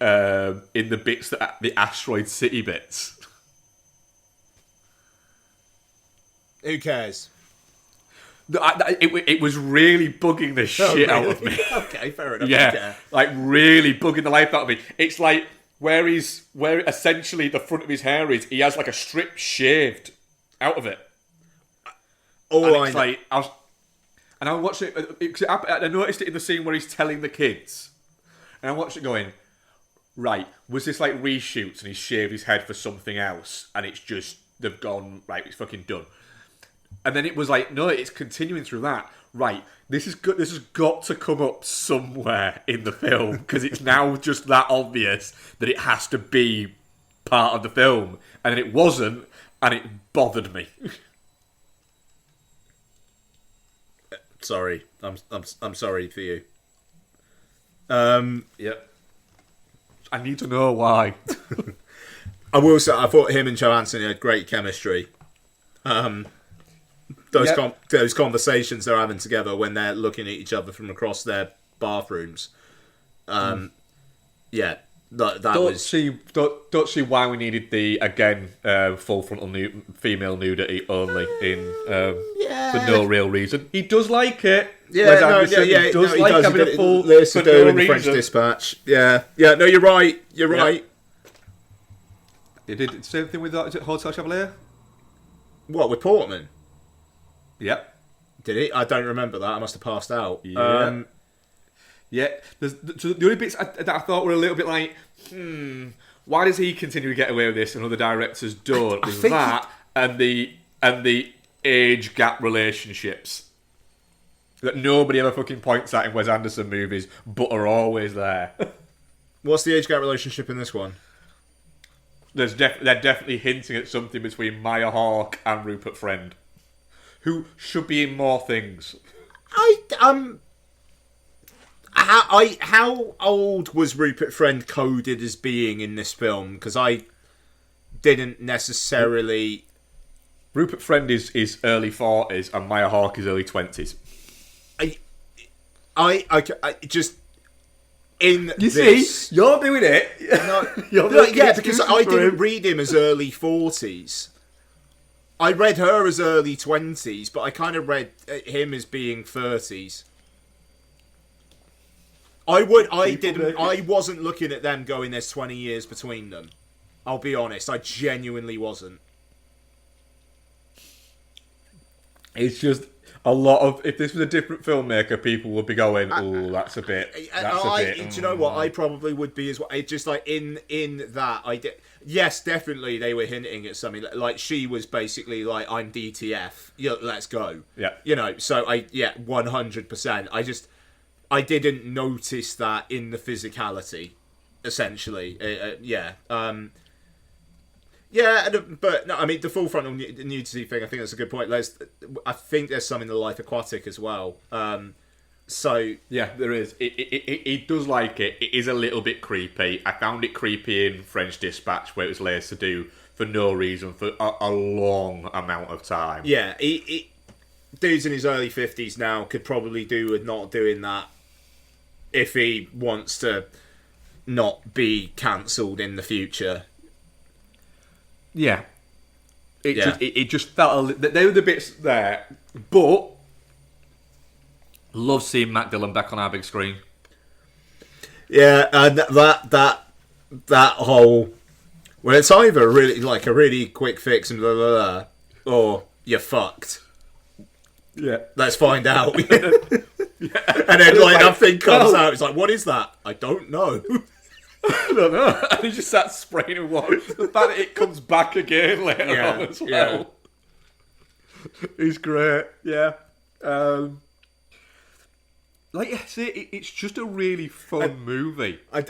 bits that the Asteroid City bits? Who cares? It was really bugging the shit out of me. Okay, fair enough. Yeah, like really bugging the life out of me. It's like where essentially the front of his hair is. He has like a strip shaved out of it. I watched it. I noticed it in the scene where he's telling the kids, and I watched it going, right, was this like reshoots and he's shaved his head for something else and it's just, they've gone, right, it's fucking done. And then it was like, no, it's continuing through that. Right, this is good. This has got to come up somewhere in the film because it's now just that obvious that it has to be part of the film, and then it wasn't, and it bothered me. Sorry, I'm sorry for you. Yep. I need to know why. I will say, I thought him and Johansson had great chemistry. Those conversations they're having together when they're looking at each other from across their bathrooms. Yeah, that was. Don't see why we needed the full frontal female nudity only in for no real reason. He does like it. Yeah, he does like having a full for no no in the French reason. Dispatch. Yeah. No, you're right. You're right. They did the same thing with Hotel Chevalier. What, with Portman? Yep. Did he? I don't remember that. I must have passed out. Yeah. So the only bits that I thought were a little bit like, why does he continue to get away with this and other directors don't? I Is think that and the age gap relationships that nobody ever fucking points at in Wes Anderson movies, but are always there. What's the age gap relationship in this one? They're definitely hinting at something between Maya Hawke and Rupert Friend, who should be in more things. How old was Rupert Friend coded as being in this film? Because I didn't necessarily. Rupert Friend is early 40s and Maya Hawke is early 20s. I just in you this, see, you're doing it. Because I didn't read him as early 40s. I read her as early 20s, but I kind of read him as being 30s. I wasn't looking at them going, there's 20 years between them. I'll be honest, I genuinely wasn't. It's just a lot of, if this was a different filmmaker, people would be going, oh, that's a bit. Do you know what? I probably would be as well. It's just like in that, I did. Yes, definitely they were hinting at something. Like she was basically like, I'm DTF. Let's go. Yeah. So 100%. I didn't notice that in the physicality, essentially. But no, I mean the full frontal nudity thing. I think that's a good point. I think there's some in the Life Aquatic as well. So yeah, there is. It does like it. It is a little bit creepy. I found it creepy in French Dispatch, where it was Leia Seydoux for no reason for a long amount of time. Yeah, dude's in his early 50s now, could probably do with not doing that if he wants to not be cancelled in the future. Yeah. It just felt they were the bits there, but love seeing Matt Dillon back on our big screen. Yeah, and that whole, well, it's either really like a really quick fix and blah blah blah, or you're fucked. Yeah, let's find out. And then like that thing comes out. It's like, what is that? I don't know. I don't know. And he just starts spraying with water. The fact that it comes back again later on as well. He's great. Yeah. It's just a really fun movie. I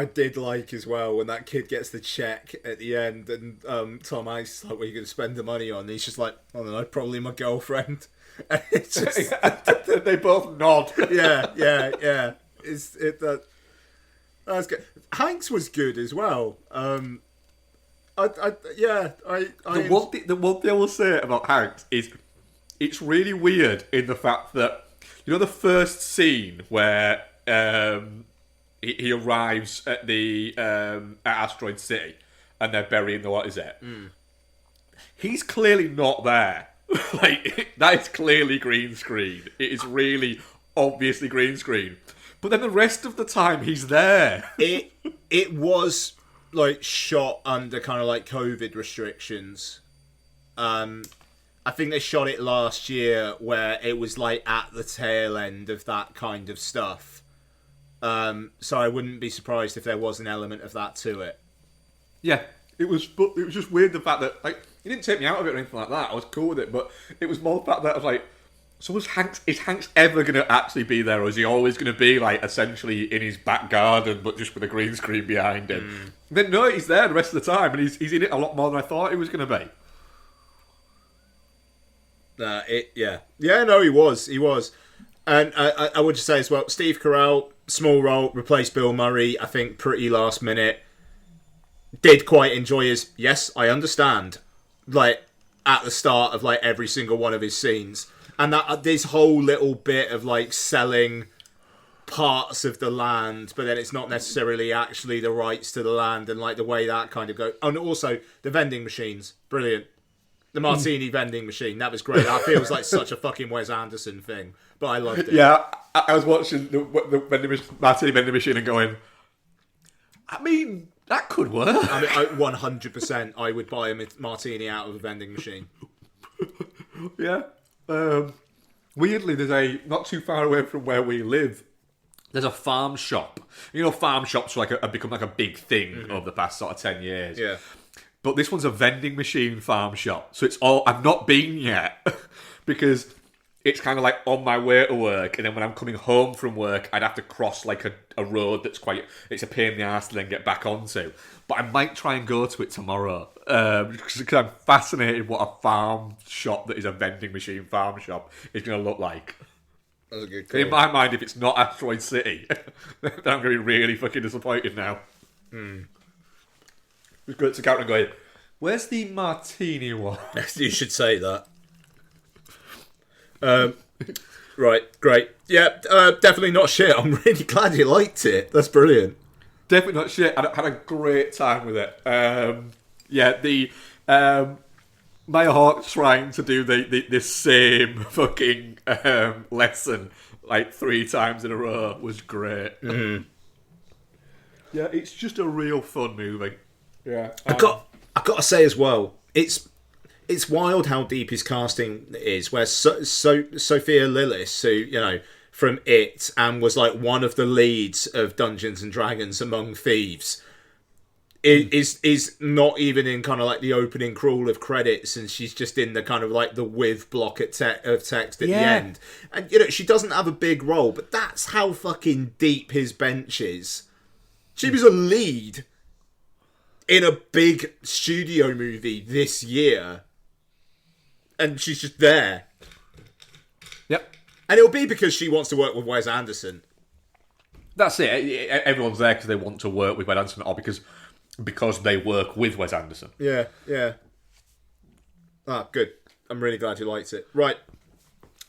did like as well when that kid gets the check at the end and Tom Hanks is like, what are you going to spend the money on? And he's just like, I don't know, probably my girlfriend. And it's just... They both nod. Yeah. That's good. Hanks was good as well. The one thing I will say about Hanks is it's really weird in the fact that, you know, the first scene where he arrives at the at Asteroid City and they're burying the, what is it? He's clearly not there. Like, that is clearly green screen. It is really obviously green screen. But then the rest of the time he's there. It was like shot under kind of like COVID restrictions. I think they shot it last year where it was like at the tail end of that kind of stuff. So I wouldn't be surprised if there was an element of that to it. Yeah, it was. But it was just weird the fact that like he didn't take me out of it or anything like that. I was cool with it, but it was more the fact that I was like, so is Hanks ever going to actually be there, or is he always going to be like essentially in his back garden, but just with a green screen behind him? Then no, he's there the rest of the time, and he's in it a lot more than I thought he was going to be. No, he was, and I would just say as well, Steve Carell, small role, replaced Bill Murray. I think pretty last minute. Did quite enjoy his. Yes, I understand. Like at the start of like every single one of his scenes, and that this whole little bit of like selling parts of the land, but then it's not necessarily actually the rights to the land, and like the way that kind of goes. Oh, and also the vending machines, brilliant. The martini vending machine, that was great. That feels like such a fucking Wes Anderson thing, but I loved it. Yeah, I was watching the martini vending machine and going, I mean, that could work. I mean, 100%, I would buy a martini out of a vending machine. Yeah. Weirdly, there's not too far away from where we live, there's a farm shop. You know, farm shops have become like a big thing over the past sort of 10 years. Yeah. But this one's a vending machine farm shop. So it's all... I've not been yet because it's kind of like on my way to work, and then when I'm coming home from work, I'd have to cross like a road that's quite... It's a pain in the arse to then get back onto. But I might try and go to it tomorrow because I'm fascinated what a farm shop that is a vending machine farm shop is going to look like. That's a good call. In my mind, if it's not Asteroid City, then I'm going to be really fucking disappointed now. Just go to counter and going, where's the martini one? You should say that. Right, great. Yeah, definitely not shit. I'm really glad you liked it. That's brilliant. Definitely not shit. I had a great time with it. The Maya Hawke trying to do the same fucking lesson like 3 times in a row was great. Yeah, it's just a real fun movie. Yeah, I got to say as well, it's wild how deep his casting is. Where Sophia Lillis, who from It and was like one of the leads of Dungeons and Dragons Among Thieves, is not even in kind of like the opening crawl of credits, and she's just in the kind of like the with block of text at the end. And she doesn't have a big role, but that's how fucking deep his bench is. She was a lead in a big studio movie this year, and she's just there. Yep. And it'll be because she wants to work with Wes Anderson. That's it. Everyone's there because they want to work with Wes Anderson, or because they work with Wes Anderson. Yeah. Ah, good. I'm really glad you liked it. Right.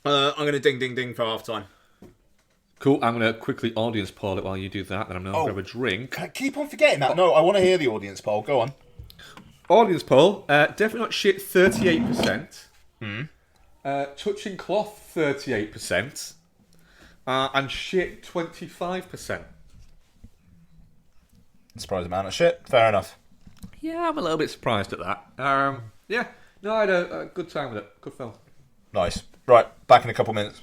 I'm going to ding, ding, ding for halftime. Cool. I'm going to quickly audience poll it while you do that. Then I'm going to grab a drink. I keep on forgetting that. No, I want to hear the audience poll. Go on. Audience poll. Definitely not shit, 38%. Touching cloth, 38%. And shit, 25%. Surprised amount of shit. Fair enough. Yeah, I'm a little bit surprised at that. Yeah. No, I had a good time with it. Good film. Nice. Right, back in a couple minutes.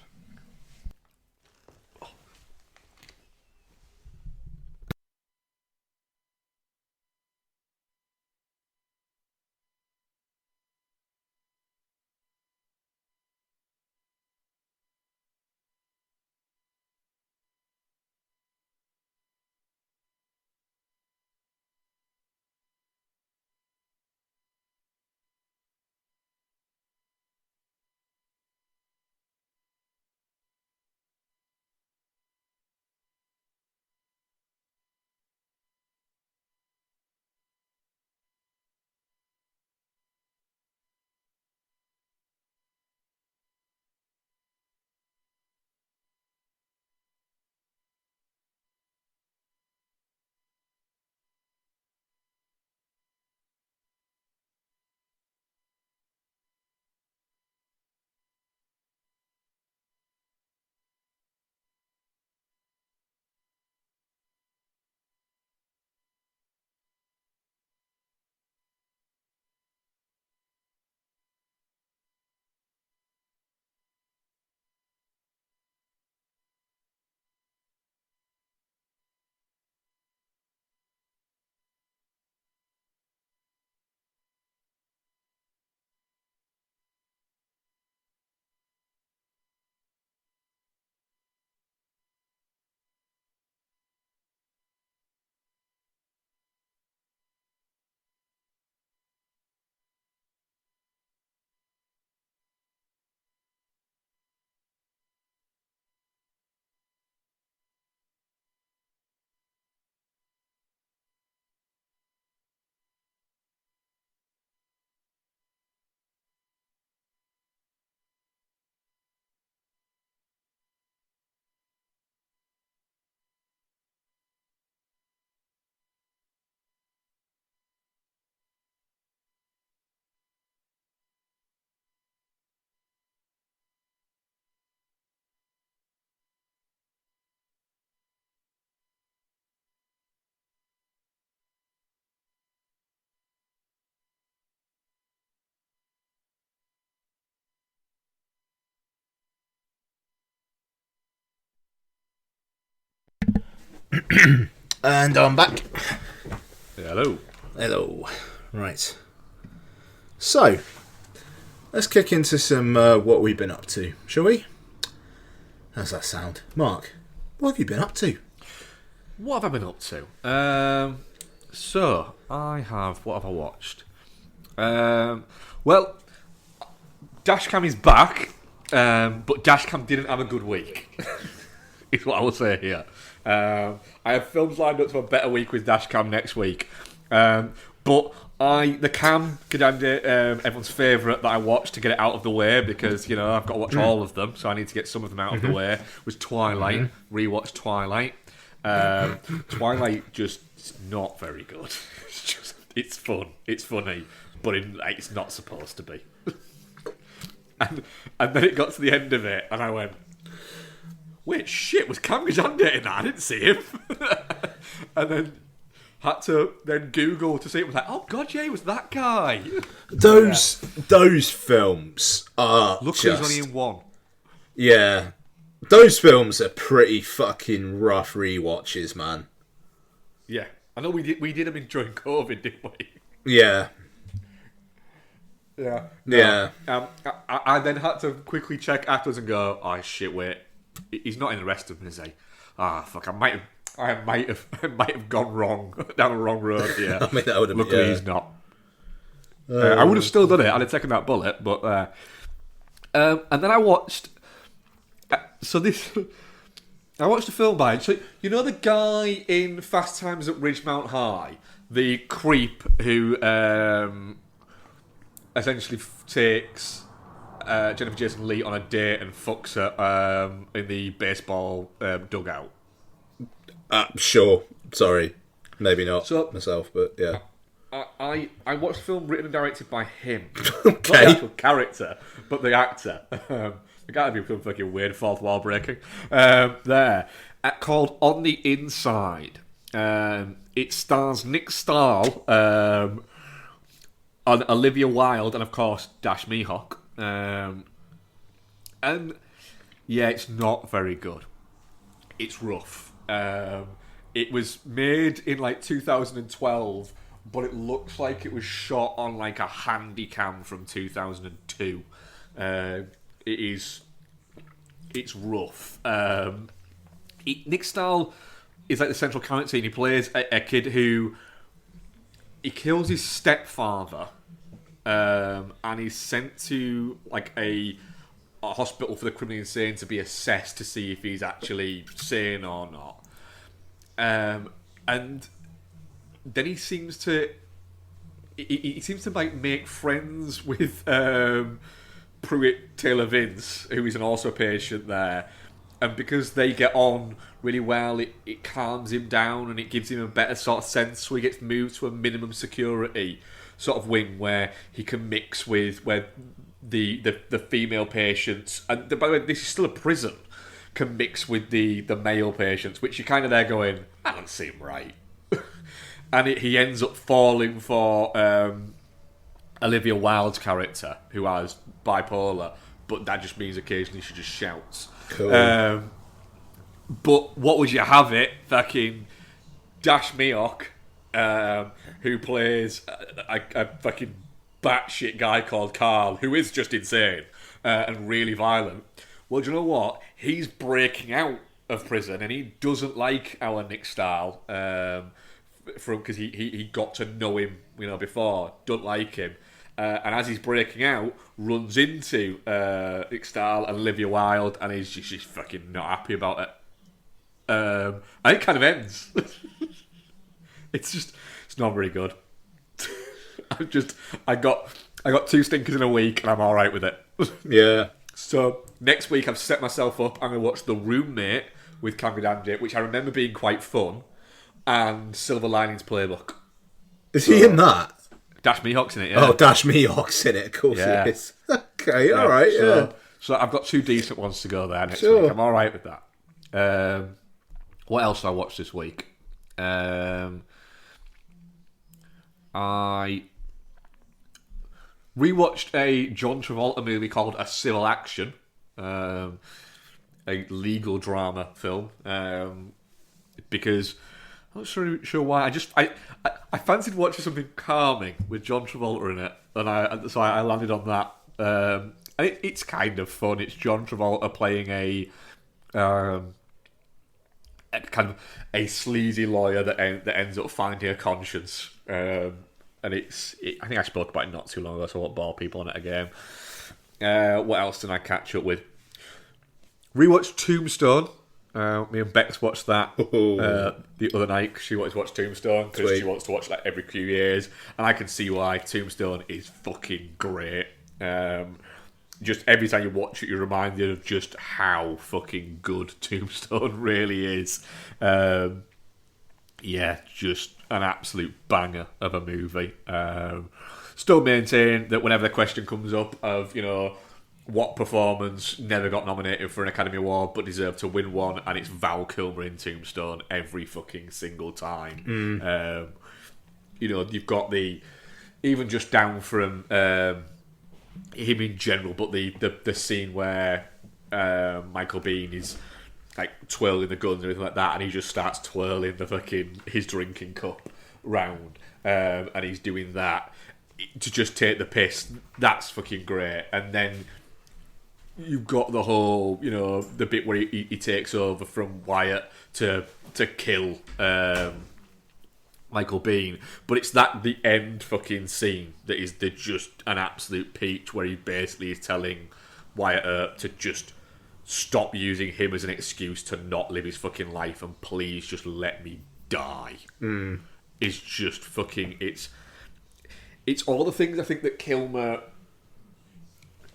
And I'm back. Hello. Hello. Right. So, let's kick into some what we've been up to, shall we? How's that sound? Mark, what have you been up to? What have I been up to? What have I watched? Well, Dashcam is back, but Dashcam didn't have a good week, is what I will say here. I have films lined up to a better week with Dashcam next week. But the cam, everyone's favourite that I watched to get it out of the way, because, you know, I've got to watch all of them, so I need to get some of them out of the way, was Twilight. Rewatched Twilight. Twilight just is not very good. It's fun. It's funny, but it's not supposed to be. and then it got to the end of it, and I went, wait, shit, was Cam Gajanda in that? I didn't see him. And then had to Google to see it. Was like, oh god, yeah, it was that guy. Those films are Look, just... he's only in one. Yeah. Those films are pretty fucking rough rewatches, man. Yeah. I know we did them during COVID, didn't we? Yeah. Yeah. Yeah. I then had to quickly check afterwards and go, oh shit, wait, he's not in the rest of them, is he? Ah, fuck, I might have gone wrong down the wrong road. Yeah. I mean, that would have been, Luckily, he's not. I would have still done it. I'd have taken that bullet, but and then I watched. I watched a film by. So you know the guy in Fast Times at Ridgemount High, the creep who essentially takes Jennifer Jason Leigh on a date and fucks her in the baseball dugout. Sure. Sorry. Maybe not myself, but yeah. I watched a film written and directed by him. Okay. Not the actual character, but the actor. The guy would be some fucking weird fourth wall breaking. Called On the Inside. It stars Nick Stahl, and Olivia Wilde, and of course Dash Mihawk. And yeah, it's not very good. It's rough. It was made in like 2012, but it looks like it was shot on like a handy cam from 2002. It's rough. Nick Stahl is like the central character, and he plays a kid who he kills his stepfather, and he's sent to like a hospital for the criminally insane to be assessed to see if he's actually sane or not. And then he seems to like make friends with Pruitt Taylor Vince, who is also a patient there, and because they get on really well, it calms him down and it gives him a better sort of sense, so he gets moved to a minimum security sort of wing where he can mix with where the female patients, and by the way, this is still a prison, can mix with the male patients, which you're kind of there going, that doesn't seem right. And he ends up falling for Olivia Wilde's character, who has bipolar, but that just means occasionally she just shouts. Cool. But what would you have it? Fucking Dash Mihawk, who plays a fucking batshit guy called Carl, who is just insane and really violent. Well, do you know what? He's breaking out of prison, and he doesn't like our Nick Stahl because he got to know him, before. Don't like him, and as he's breaking out, runs into Nick Stahl and Olivia Wilde, and he's just fucking not happy about it. And it kind of ends. It's not very good. I got 2 stinkers in a week, and I'm all right with it. Yeah. So next week I've set myself up. I'm going to watch The Roommate with Cam Gajanda, which I remember being quite fun, and Silver Linings Playbook. Is he in that? Dash Mihawk's in it, yeah. Oh, Dash Mihawk's in it, of course he is. Okay, yeah, alright, yeah. So I've got 2 decent ones to go there next week. I'm alright with that. What else did I watch this week? I rewatched a John Travolta movie called A Civil Action, a legal drama film. because I'm not sure why. I fancied watching something calming with John Travolta in it, and so I landed on that. And it's kind of fun. It's John Travolta playing a kind of a sleazy lawyer that ends up finding a conscience. And I think I spoke about it not too long ago, so I won't bore people on it again. What else did I catch up with? Rewatched Tombstone. Me and Bex watched that the other night because she wanted to watch Tombstone because she wants to watch that every few years, and I can see why. Tombstone is fucking great. Just every time you watch it, you're reminded of just how fucking good Tombstone really is. Yeah, just an absolute banger of a movie. Still maintain that whenever the question comes up of, what performance never got nominated for an Academy Award but deserved to win one, and it's Val Kilmer in Tombstone every fucking single time. You've got even just down from him in general, but the scene where Michael Biehn is like twirling the guns and everything like that, and he just starts twirling his drinking cup round, and he's doing that to just take the piss. That's fucking great. And then you've got the whole, the bit where he takes over from Wyatt to kill Michael Biehn, but it's the end fucking scene that is just an absolute peach, where he basically is telling Wyatt Earp to just stop using him as an excuse to not live his fucking life and please just let me die. It's just fucking it's all the things I think that Kilmer.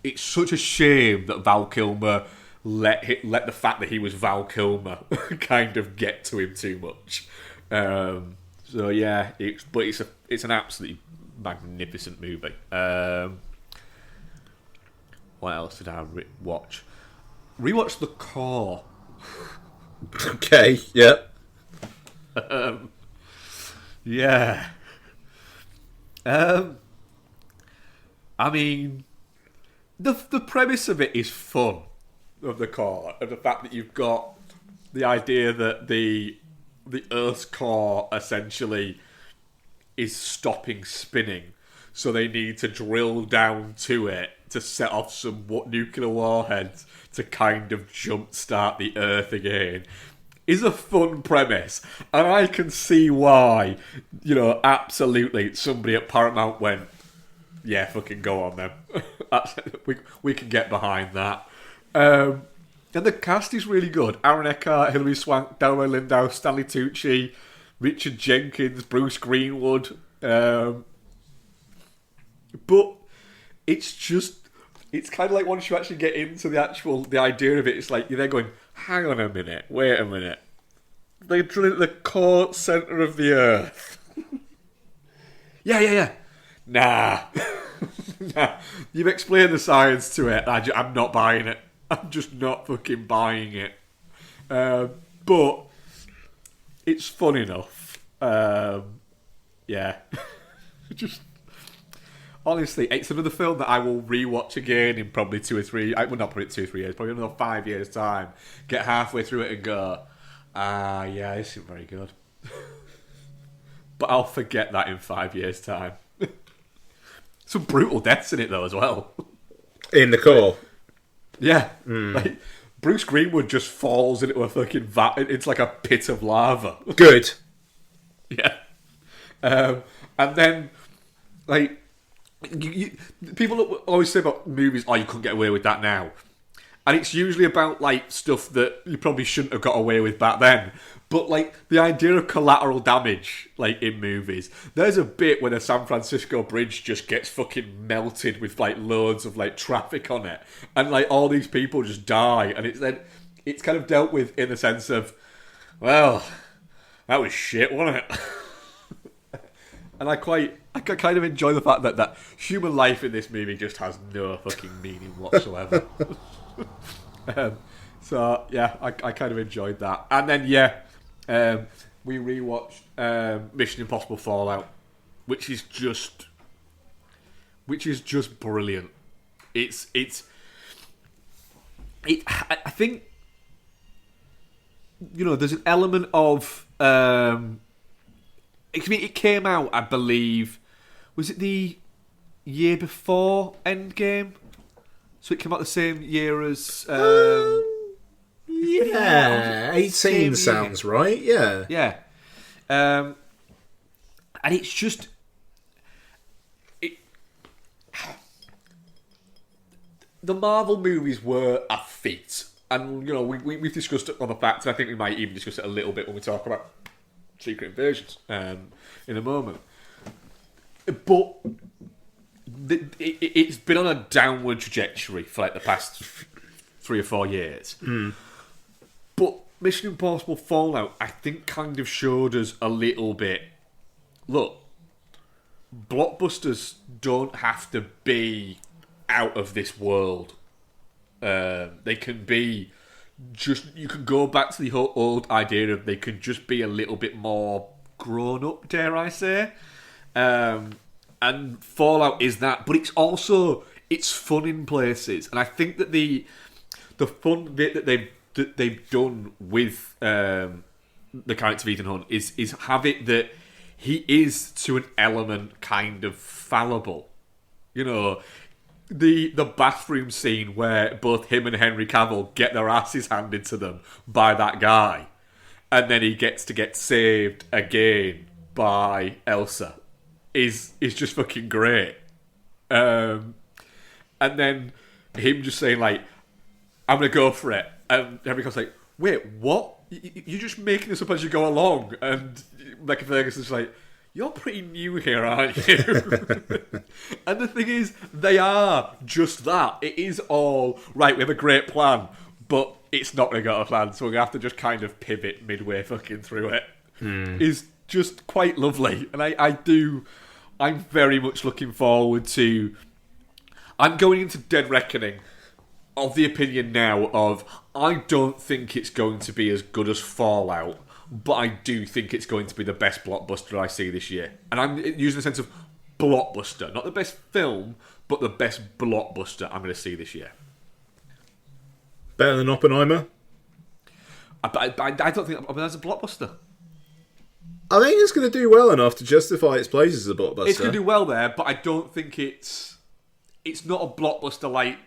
It's such a shame that Val Kilmer let the fact that he was Val Kilmer kind of get to him too much. So yeah, it's an absolutely magnificent movie. What else did I watch? Rewatched The Core. Okay, yep. Yeah. I mean, the premise of it is fun, of The Core, of the fact that you've got the idea that the Earth's core essentially is stopping spinning, so they need to drill down to it to set off some nuclear warheads to kind of jumpstart the Earth again. Is a fun premise, and I can see why, absolutely somebody at Paramount went, yeah, fucking go on then. we can get behind that. And the cast is really good. Aaron Eckhart, Hilary Swank, Delroy Lindo, Stanley Tucci, Richard Jenkins, Bruce Greenwood. But it's kind of like once you actually get into the idea of it, it's like you're there going, hang on a minute, wait a minute. They drill at the core centre of the Earth. Yeah. Nah. Nah. You've explained the science to it. I'm not buying it. I'm just not fucking buying it. But it's fun enough. Yeah. Just honestly, it's another film that I will rewatch again in probably 2 or 3. Well, not probably 2 or 3 years. Probably another 5 years time. Get halfway through it and go, yeah, this isn't very good. But I'll forget that in 5 years time. Some brutal deaths in it though as well. In The Core. Yeah. Like, Bruce Greenwood just falls into a fucking vat. It's like a pit of lava. Good. Yeah. And then, like, people always say about movies, you couldn't get away with that now. And it's usually about, like, stuff that you probably shouldn't have got away with back then. But, like, the idea of collateral damage, like, in movies. There's a bit where the San Francisco Bridge just gets fucking melted with, like, loads of, like, traffic on it. And, like, all these people just die. And it's kind of dealt with in the sense of, well, that was shit, wasn't it? And I kind of enjoy the fact that human life in this movie just has no fucking meaning whatsoever. So yeah, I kind of enjoyed that. And then we rewatched Mission Impossible Fallout, which is just brilliant. I think there's an element of. It came out, I believe. Was it the year before Endgame? So it came out the same year as. Yeah, 18 sounds right. Yeah, yeah. And it's just. The Marvel movies were a feat. And, we've discussed it on the fact, and I think we might even discuss it a little bit when we talk about Secret Invasions in a moment. But it's been on a downward trajectory for like the past 3 or 4 years. But Mission Impossible Fallout, I think, kind of showed us a little bit. Look, blockbusters don't have to be out of this world. They can be just. You can go back to the whole old idea of they can just be a little bit more grown up, dare I say. And Fallout is that, but it's fun in places, and I think that the fun bit that they've done with the character of Ethan Hunt is have it that he is to an element kind of fallible. The bathroom scene where both him and Henry Cavill get their asses handed to them by that guy, and then he gets to get saved again by Elsa is just fucking great. And then him just saying like, "I'm gonna go for it," and Henry Cavill's like, "Wait, what? You're just making this up as you go along?" And Rebecca Ferguson's like, "You're pretty new here, aren't you?" And the thing is, they are just that. It is all, right, we have a great plan, but it's not going to go to plan, so we're going to have to just kind of pivot midway fucking through it. It's just quite lovely. And I'm very much looking forward to... I'm going into Dead Reckoning of the opinion now of, I don't think it's going to be as good as Fallout, but I do think it's going to be the best blockbuster I see this year. And I'm using the sense of blockbuster. Not the best film, but the best blockbuster I'm going to see this year. Better than Oppenheimer? I don't think Oppenheimer's a blockbuster. I think it's going to do well enough to justify its place as a blockbuster. It's going to do well there, but I don't think it's not a blockbuster like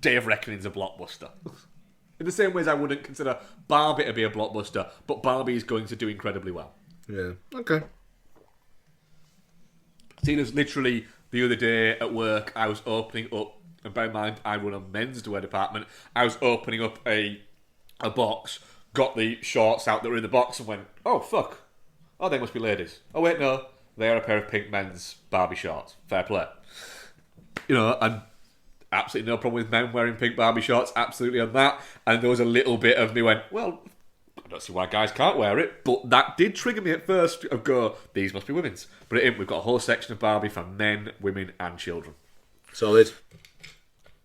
Day of Reckoning's a blockbuster. In the same way as I wouldn't consider Barbie to be a blockbuster, but Barbie is going to do incredibly well. Yeah, okay. Tina's literally the other day at work, I was opening up, and bear in mind, I run a menswear department, I was opening up a box, got the shorts out that were in the box, and went, oh, fuck. Oh, they must be ladies. Oh, wait, no. They are a pair of pink men's Barbie shorts. Fair play. And absolutely no problem with men wearing pink Barbie shorts, absolutely on that. And there was a little bit of me went, well, I don't see why guys can't wear it, but that did trigger me at first of go, these must be women's. But we've got a whole section of Barbie for men, women and children. Solid.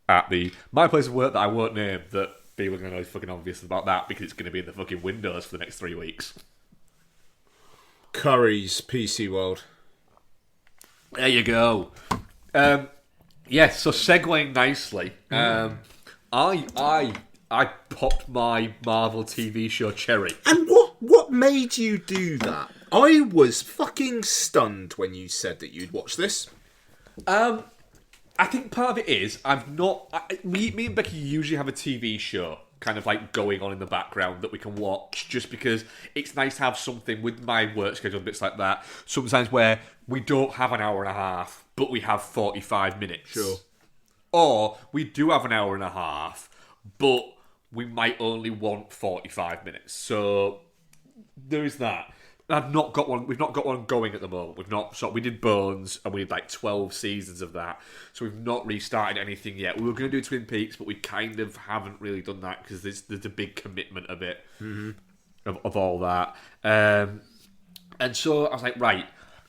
At my place of work that I won't name, that people are going to know is fucking obvious about that because it's going to be in the fucking windows for the next 3 weeks. Curry's PC World. There you go. Yes, so segueing nicely, I popped my Marvel TV show cherry. And what made you do that? I was fucking stunned when you said that you'd watch this. I think part of it is me and Becky usually have a TV show kind of like going on in the background that we can watch just because it's nice to have something with my work schedule and bits like that. Sometimes where we don't have an hour and a half, but we have 45 minutes. Sure. Or we do have an hour and a half, but we might only want 45 minutes. So there is that. I've not got one. We've not got one going at the moment. We did Bones, and we did like 12 seasons of that. So we've not restarted anything yet. We were going to do Twin Peaks, but we kind of haven't really done that because there's a big commitment of it, of all that. And so I was like, right,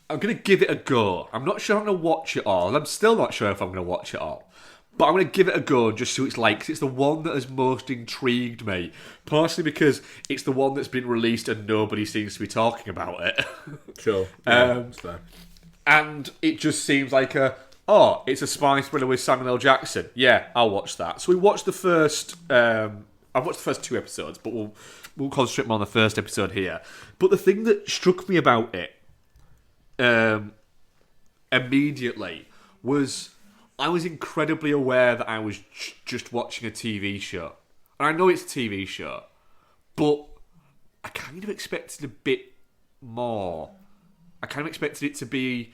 I'm going to give it a go. I'm not sure I'm going to watch it all. I'm still not sure if I'm going to watch it all. But I'm going to give it a go just so it's like, cause it's the one that has most intrigued me. Partially because it's the one that's been released and nobody seems to be talking about it. Sure. Yeah, fair. And it just seems like it's a spy thriller with Samuel L. Jackson. Yeah, I'll watch that. So we watched the first, I've watched the first 2 episodes, but we'll concentrate more on the first episode here. But the thing that struck me about it immediately was I was incredibly aware that I was just watching a TV show. And I know it's a TV show, but I kind of expected a bit more. I kind of expected it to be...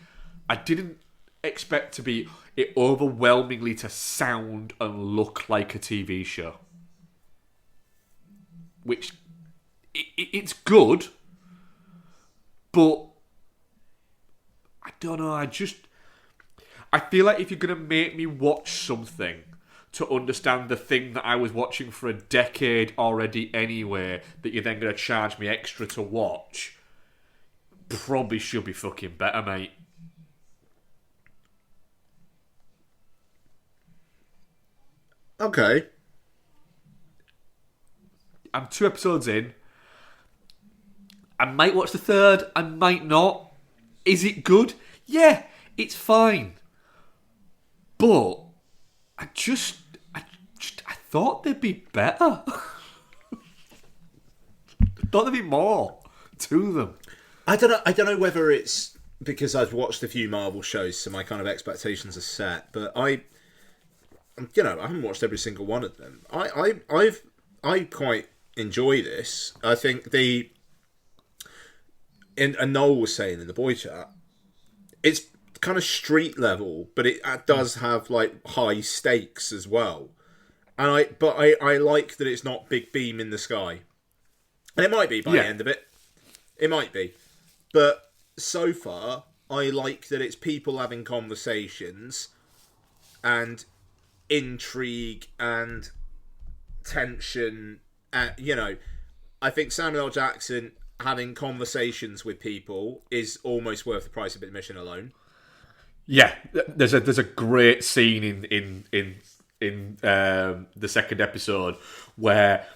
I didn't expect to be it overwhelmingly to sound and look like a TV show. Which, it's good, but I don't know, I feel like if you're going to make me watch something to understand the thing that I was watching for a decade already anyway, that you're then going to charge me extra to watch, probably should be fucking better, mate. Okay. I'm 2 episodes in. I might watch the third, I might not. Is it good? Yeah, it's fine. But I thought there'd be better. I thought there'd be more to them. I don't know whether it's because I've watched a few Marvel shows, so my kind of expectations are set. But I haven't watched every single one of them. I quite enjoy this. I think and Noel was saying in the boy chat, it's kind of street level, but it does have like high stakes as well. And I like that it's not big beam in the sky, and it might be by the end of it. It might be, but so far I like that it's people having conversations and intrigue and tension. I think Samuel L. Jackson having conversations with people is almost worth the price of admission alone. Yeah, there's a great scene in the second episode where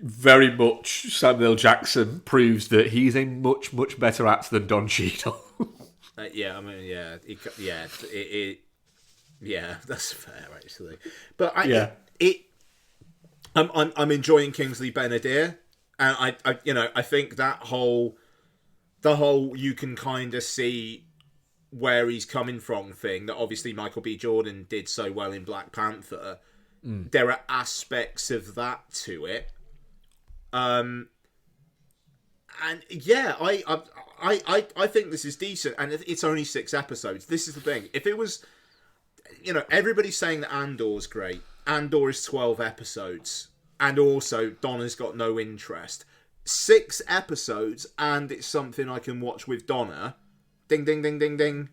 very much Samuel L. Jackson proves that he's a much better actor than Don Cheadle. That's fair actually. But I'm enjoying Kingsley Ben-Adir, and I think the whole you can kind of see where he's coming from thing that obviously Michael B. Jordan did so well in Black Panther. There are aspects of that to it, and yeah, I think this is decent, and it's only 6 episodes. This is the thing. If it was, everybody's saying that Andor's great. Andor is 12 episodes, and also Donna's got no interest. 6 episodes, and it's something I can watch with Donna. Ding, ding, ding, ding, ding.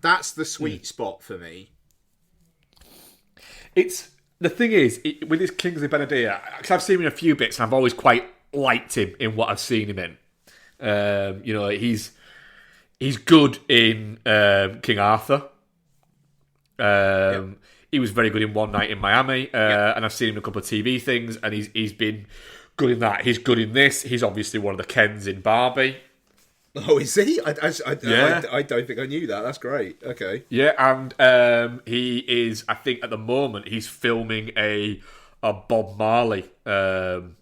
That's the sweet spot for me. It's the thing is with this Kingsley Ben-Adir, because I've seen him in a few bits, and I've always quite liked him in what I've seen him in. He's good in King Arthur. He was very good in One Night in Miami, and I've seen him in a couple of TV things, and he's been good in that. He's good in this. He's obviously one of the Kens in Barbie. Oh, is he? I don't think I knew that. That's great. Okay. Yeah, and he is, I think at the moment, he's filming a Bob Marley biopic.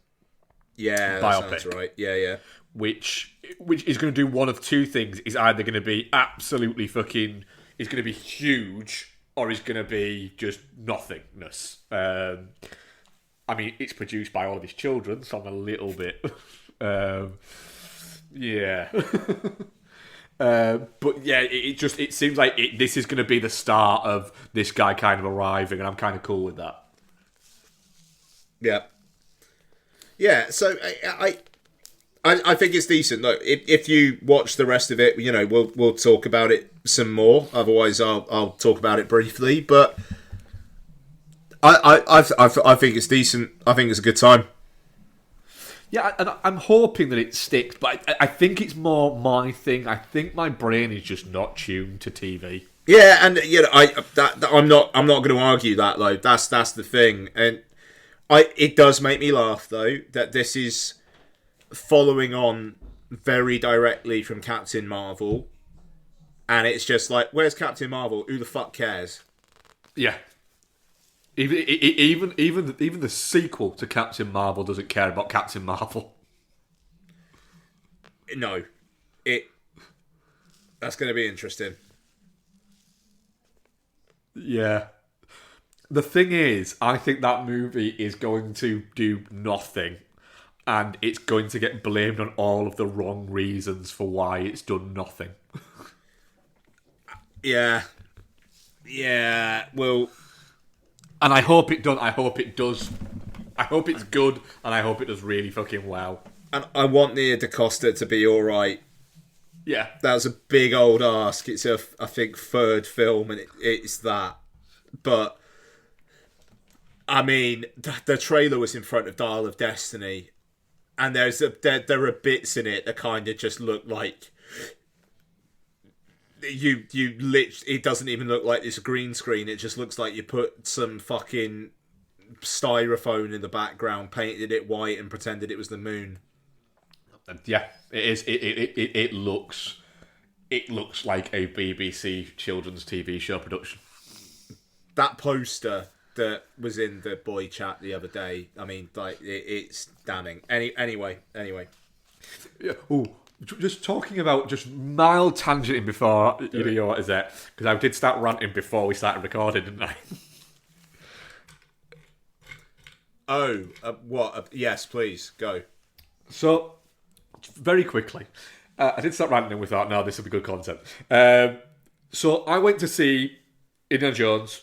That sounds right. Yeah. Which is going to do one of two things. He's either going to be absolutely fucking... He's going to be huge, or he's going to be just nothingness. I mean, it's produced by all of his children, so I'm a little bit... yeah. But yeah, it seems like this is going to be the start of this guy kind of arriving, and I'm kind of cool with that. Yeah, so I think it's decent. Look, if you watch the rest of it, we'll talk about it some more. Otherwise, I'll talk about it briefly. But I think it's decent. I think it's a good time. Yeah, and I'm hoping that it sticks, but I think it's more my thing. I think my brain is just not tuned to TV. Yeah, and I'm not going to argue that though. That's the thing, and it does make me laugh though that this is following on very directly from Captain Marvel, and it's just like, where's Captain Marvel? Who the fuck cares? Yeah. Even the sequel to Captain Marvel doesn't care about Captain Marvel. No, that's going to be interesting. Yeah. The thing is, I think that movie is going to do nothing, and it's going to get blamed on all of the wrong reasons for why it's done nothing. Yeah. Well, and I hope it does. I hope it's good, and I hope it does really fucking well. And I want Nia DaCosta to be all right. Yeah, that was a big old ask. It's I think third film, and it's that. But I mean, the trailer was in front of Dial of Destiny, and there are bits in it that kind of just look like it doesn't even look like it's a green screen. It just looks like you put some fucking styrofoam in the background, painted it white, and pretended it was the moon. Yeah, it is. It looks like a BBC children's TV show production. That poster that was in the boy chat the other day, I mean, like it's damning. Anyway. Yeah. Oh, just talking about just mild tangenting before you know what is it? Because I did start ranting before we started recording, didn't I? What? Yes, please go. So, very quickly, I did start ranting and we thought, no, this will be good content. So I went to see Indiana Jones,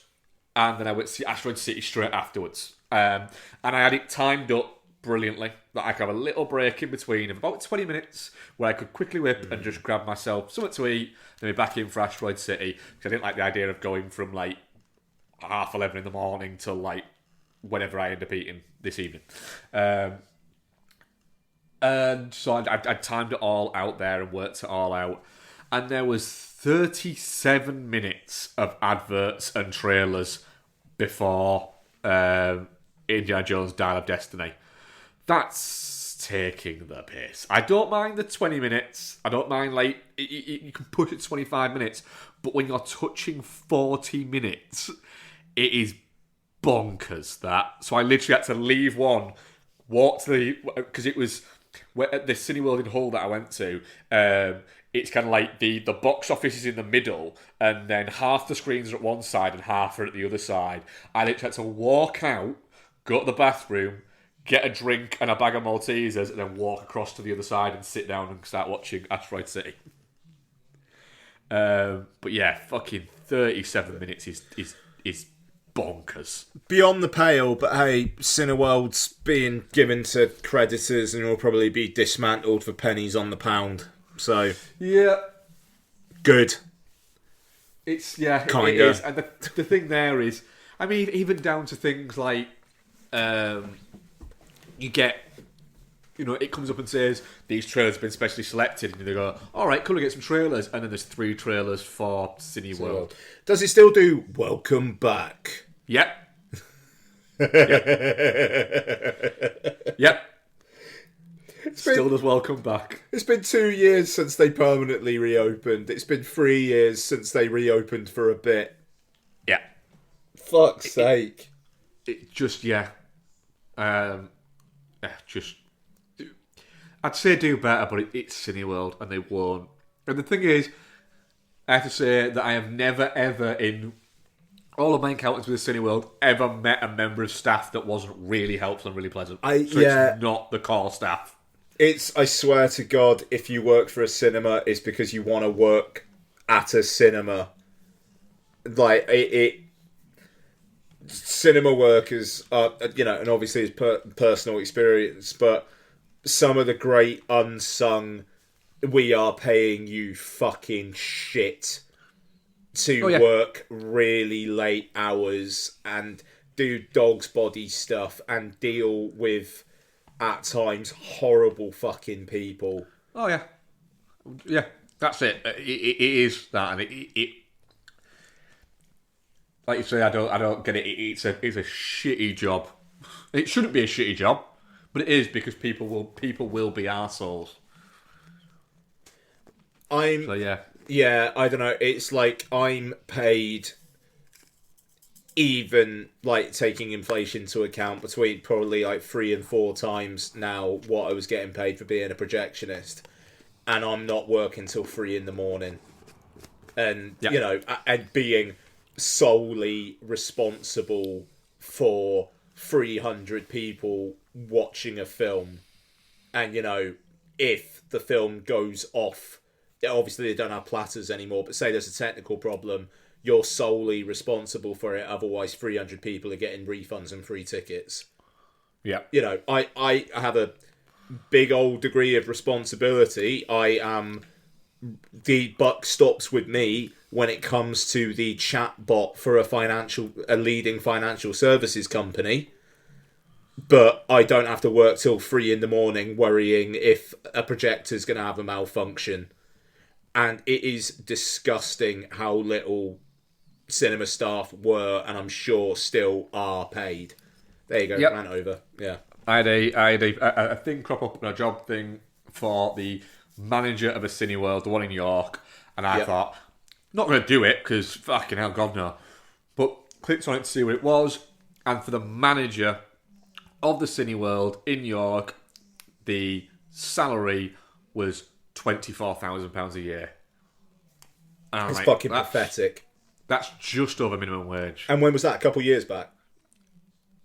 and then I went to see Asteroid City straight afterwards. And I had it timed up brilliantly that I could have a little break in between of about 20 minutes where I could quickly whip and just grab myself something to eat, then be back in for Asteroid City, because I didn't like the idea of going from like 11:30 in the morning till like whenever I end up eating this evening. And so I timed it all out there and worked it all out. And there was 37 minutes of adverts and trailers before Indiana Jones Dial of Destiny. That's taking the piss. I don't mind the 20 minutes. I don't mind, like, you can push it to 25 minutes. But when you're touching 40 minutes, it is bonkers, that. So I literally had to leave one, walk to the... Because it was... At the Cineworld in Hull that I went to, it's kind of like the box office is in the middle, and then half the screens are at one side and half are at the other side. I literally had to walk out, go to the bathroom, get a drink and a bag of Maltesers, and then walk across to the other side and sit down and start watching Asteroid City. But yeah, fucking 37 minutes is bonkers. Beyond the pale, but hey, Cineworld's being given to creditors and will probably be dismantled for pennies on the pound. So yeah, good. It's it is. And the thing there is, I mean, even down to things like you get, it comes up and says these trailers have been specially selected, and they go, all right, cool, we get some trailers, and then there's 3 trailers for Cineworld. Does it still do welcome back? Yep. Yep. Still does welcome back. It's been 2 years since they permanently reopened. It's been 3 years since they reopened for a bit. Yeah. Fuck's sake. I'd say do better, but it's Cineworld, and they won't. And the thing is, I have to say that I have never, ever, in all of my encounters with Cineworld, ever met a member of staff that wasn't really helpful and really pleasant. It's not the core staff. I swear to God, if you work for a cinema, it's because you want to work at a cinema. Like, cinema workers are, and obviously it's personal experience, but some of the great unsung, we are paying you fucking shit to work really late hours and do dog's body stuff and deal with, at times, horrible fucking people. Oh yeah. Yeah, that's it. It is that, and it like you say, I don't get it. It's a shitty job. It shouldn't be a shitty job, but it is, because people will be arseholes. Yeah, I don't know. It's like I'm paid even like taking inflation into account, between probably like 3 and 4 times now what I was getting paid for being a projectionist, and I'm not working till 3 in the morning, and Yeah. you know, and being solely responsible for 300 people watching a film, and you know, if the film goes off, obviously they don't have platters anymore, but say there's a technical problem, you're solely responsible for it, otherwise 300 people are getting refunds and free tickets. Yeah. You know, I have a big old degree of responsibility. The buck stops with me when it comes to the chat bot for a leading financial services company. But I don't have to work till 3 in the morning worrying if a projector's going to have a malfunction. And it is disgusting how little cinema staff were, and I'm sure still are, paid. There you go, Yep. ran over. Yeah. I had a thing crop up, a job thing for the manager of a Cineworld, the one in York, and I thought, not going to do it because fucking hell, God no. But clicked on it to see what it was, and for the manager of the Cineworld in York, the salary was £24,000 a year. And I'm It's like, fucking pathetic. That's just over minimum wage. And when was that? A couple of years back?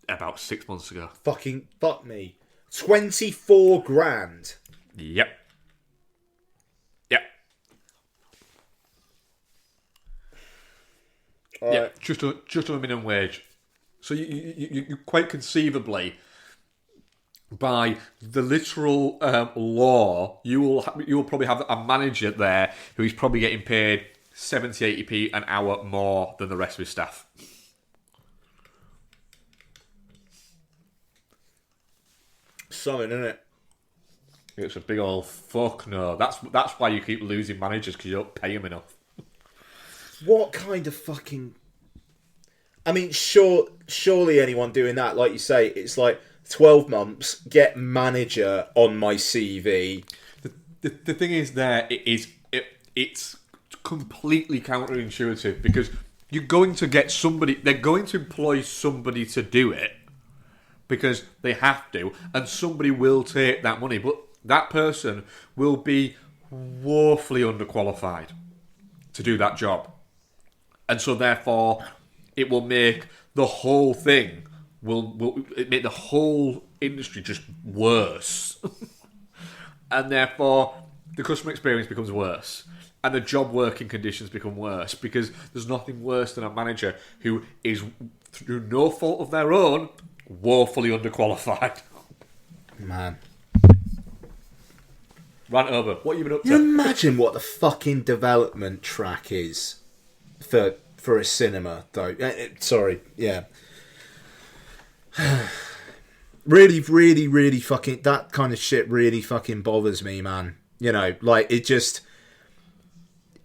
About 6 months ago. Fucking fuck me. 24 grand. Yep. Yep. Yeah, just on a minimum wage. So you quite conceivably, by the literal law, you will probably have a manager there who is probably getting paid 70-80p an hour more than the rest of his staff. Something, isn't it? It's a big old fuck no. That's why you keep losing managers, because you don't pay them enough. What kind of fucking... I mean, surely anyone doing that, like you say, it's like 12 months, get manager on my CV. The thing is, it's completely counterintuitive, because you're going to get somebody, they're going to employ somebody to do it because they have to, and somebody will take that money, but that person will be woefully underqualified to do that job, and so therefore it will make the whole thing will make the whole industry just worse. And therefore the customer experience becomes worse, and the job working conditions become worse, because there's nothing worse than a manager who is, through no fault of their own, woefully underqualified. Man. Rant over. What have you been up to? You imagine what the fucking development track is for a cinema, though. Sorry, yeah. Really, really, really fucking... That kind of shit really fucking bothers me, man. You know, like, it just...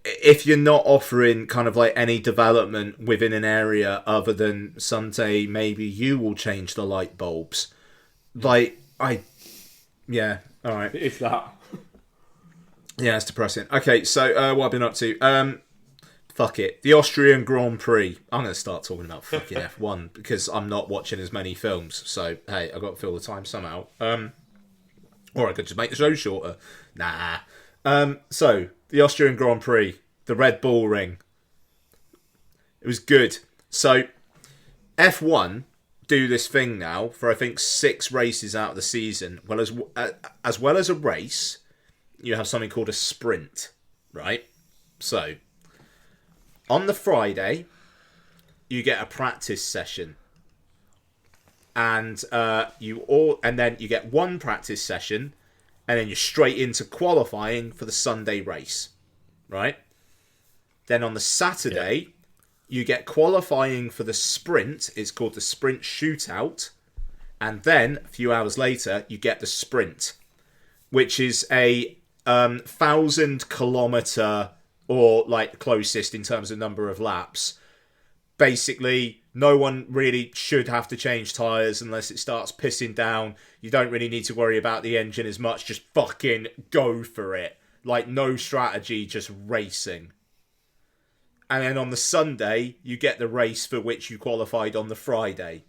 If you're not offering kind of like any development within an area other than someday maybe you will change the light bulbs. Like, yeah, alright. It's that. Yeah, it's depressing. Okay, so what I've been up to. Fuck it. The Austrian Grand Prix. I'm going to start talking about fucking F1 because I'm not watching as many films. So, hey, I've got to fill the time somehow. Or I could just make the show shorter. Nah. So, the Austrian Grand Prix. The Red Bull Ring. It was good. So, F1 do this thing now for, I think, 6 races out of the season. Well, as well as a race, you have something called a sprint, right? So, on the Friday, you get a practice session, and then you get one practice session, and then you're straight into qualifying for the Sunday race, right? Then on the Saturday, you get qualifying for the sprint. It's called the sprint shootout, and then a few hours later, you get the sprint, which is a 1,000-kilometer, or like closest in terms of number of laps. Basically, no one really should have to change tyres unless it starts pissing down. You don't really need to worry about the engine as much. Just fucking go for it. Like, no strategy, just racing. And then on the Sunday, you get the race for which you qualified on the Friday.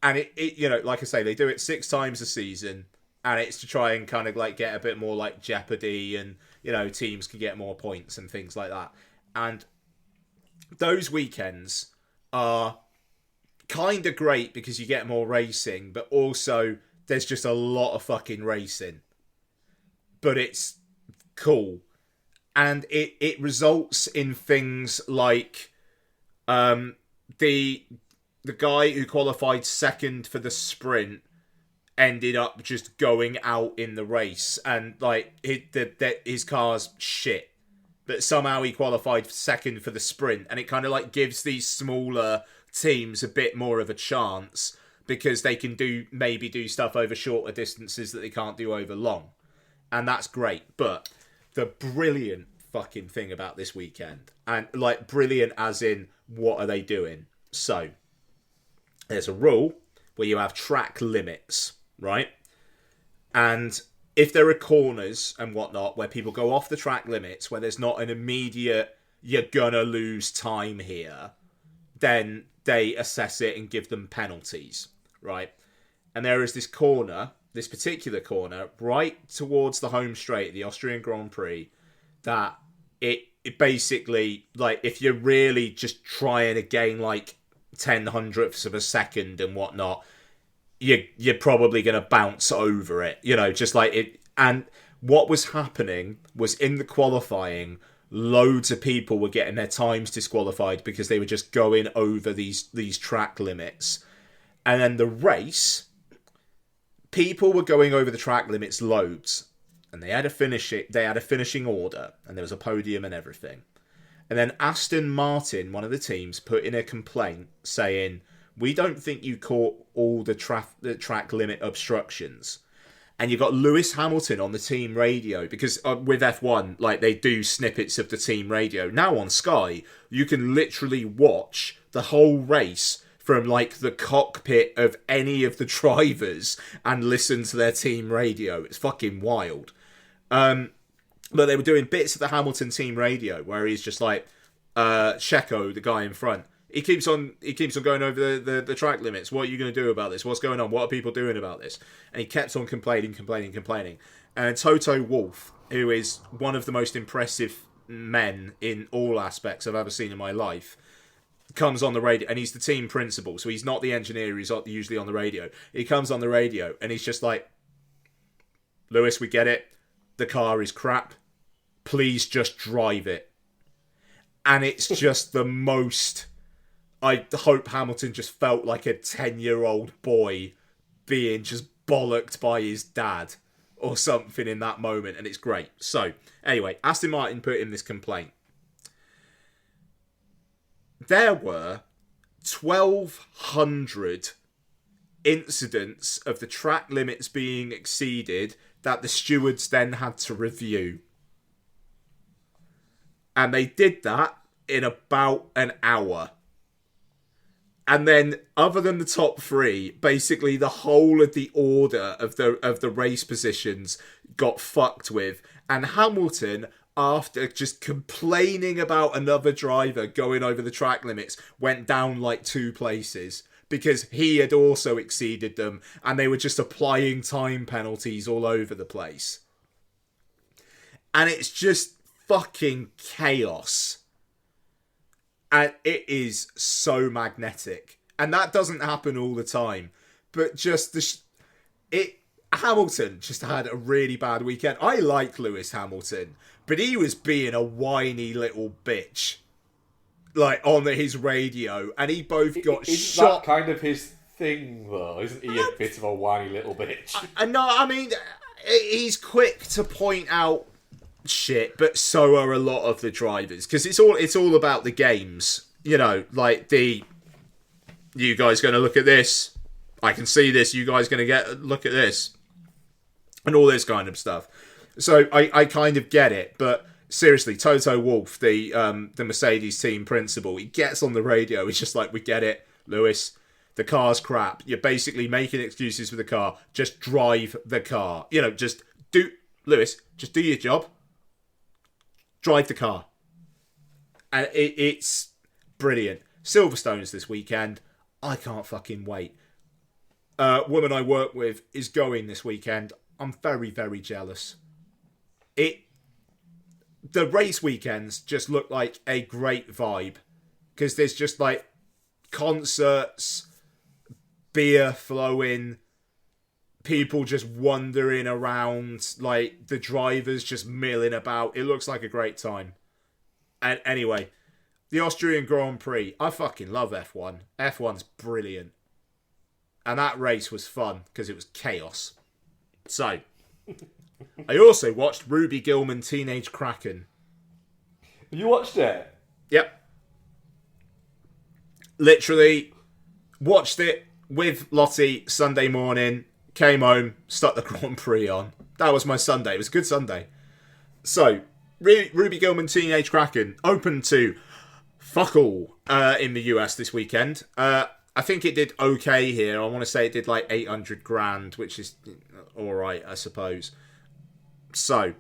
And it like I say, they do it 6 times a season, and it's to try and kind of like get a bit more like Jeopardy, and teams can get more points and things like that. And those weekends are kind of great because you get more racing, but also there's just a lot of fucking racing. But it's cool. And it results in things like the guy who qualified second for the sprint ended up just going out in the race, and like his car's shit, but somehow he qualified second for the sprint, and it kind of like gives these smaller teams a bit more of a chance because they can maybe do stuff over shorter distances that they can't do over long, and that's great. But the brilliant fucking thing about this weekend, and like brilliant as in what are they doing? So there's a rule where you have track limits, right? And if there are corners and whatnot where people go off the track limits, where there's not an immediate you're gonna lose time here, then they assess it and give them penalties, right? And there is this particular corner right towards the home straight of the Austrian Grand Prix, that it basically, like, if you're really just trying to gain like 0.1 of a second and whatnot, you're probably going to bounce over it, just like it. And what was happening was, in the qualifying, loads of people were getting their times disqualified because they were just going over these track limits. And then the race, people were going over the track limits loads, and they had a finishing order, and there was a podium and everything. And then Aston Martin, one of the teams, put in a complaint saying, we don't think you caught all the track limit obstructions. And you got Lewis Hamilton on the team radio, because with F1, like, they do snippets of the team radio. Now on Sky, you can literally watch the whole race from like the cockpit of any of the drivers and listen to their team radio. It's fucking wild. But they were doing bits of the Hamilton team radio where he's just like, Checo, the guy in front, he keeps on going over the track limits. What are you going to do about this? What's going on? What are people doing about this? And he kept on complaining. And Toto Wolff, who is one of the most impressive men in all aspects I've ever seen in my life, comes on the radio, and he's the team principal, so he's not the engineer who's usually on the radio. He comes on the radio, and he's just like, Lewis, we get it. The car is crap. Please just drive it. And it's just the most... I hope Hamilton just felt like a 10-year-old boy being just bollocked by his dad or something in that moment, and it's great. So, anyway, Aston Martin put in this complaint. There were 1,200 incidents of the track limits being exceeded that the stewards then had to review. And they did that in about an hour. And then, other than the top 3, basically the whole of the order of the race positions got fucked with. And Hamilton, after just complaining about another driver going over the track limits, went down like 2 places because he had also exceeded them, and they were just applying time penalties all over the place. And it's just fucking chaos. And it is so magnetic. And that doesn't happen all the time. But just Hamilton just had a really bad weekend. I like Lewis Hamilton, but he was being a whiny little bitch, like, on his radio, and he both got Isn't shot. That kind of his thing, though? Isn't he a bit of a whiny little bitch? No, I mean, he's quick to point out shit, but so are a lot of the drivers, because it's all about the games, like you guys going to look at this, I can see this, you guys going to look at this, and all this kind of stuff. So I kind of get it, but seriously, Toto Wolff, the Mercedes team principal, he gets on the radio, he's just like, we get it, Lewis, the car's crap, you're basically making excuses for the car, just drive the car, Lewis, just do your job. Drive the car. And it's brilliant. Silverstone's this weekend. I can't fucking wait. Woman I work with is going this weekend. I'm very, very jealous. The race weekends just look like a great vibe. Because there's just like concerts, beer flowing, people just wandering around, like the drivers just milling about. It looks like a great time. And anyway, the Austrian Grand Prix. I fucking love F1. F1's brilliant. And that race was fun because it was chaos. So, I also watched Ruby Gillman Teenage Kraken. You watched it? Yep. Literally watched it with Lottie Sunday morning, came home, stuck the Grand Prix on. That was my Sunday. It was a good Sunday. So, Ruby Gillman Teenage Kraken open to fuck all in the US this weekend. I think it did okay here. I want to say it did like 800 grand, which is alright, I suppose. So,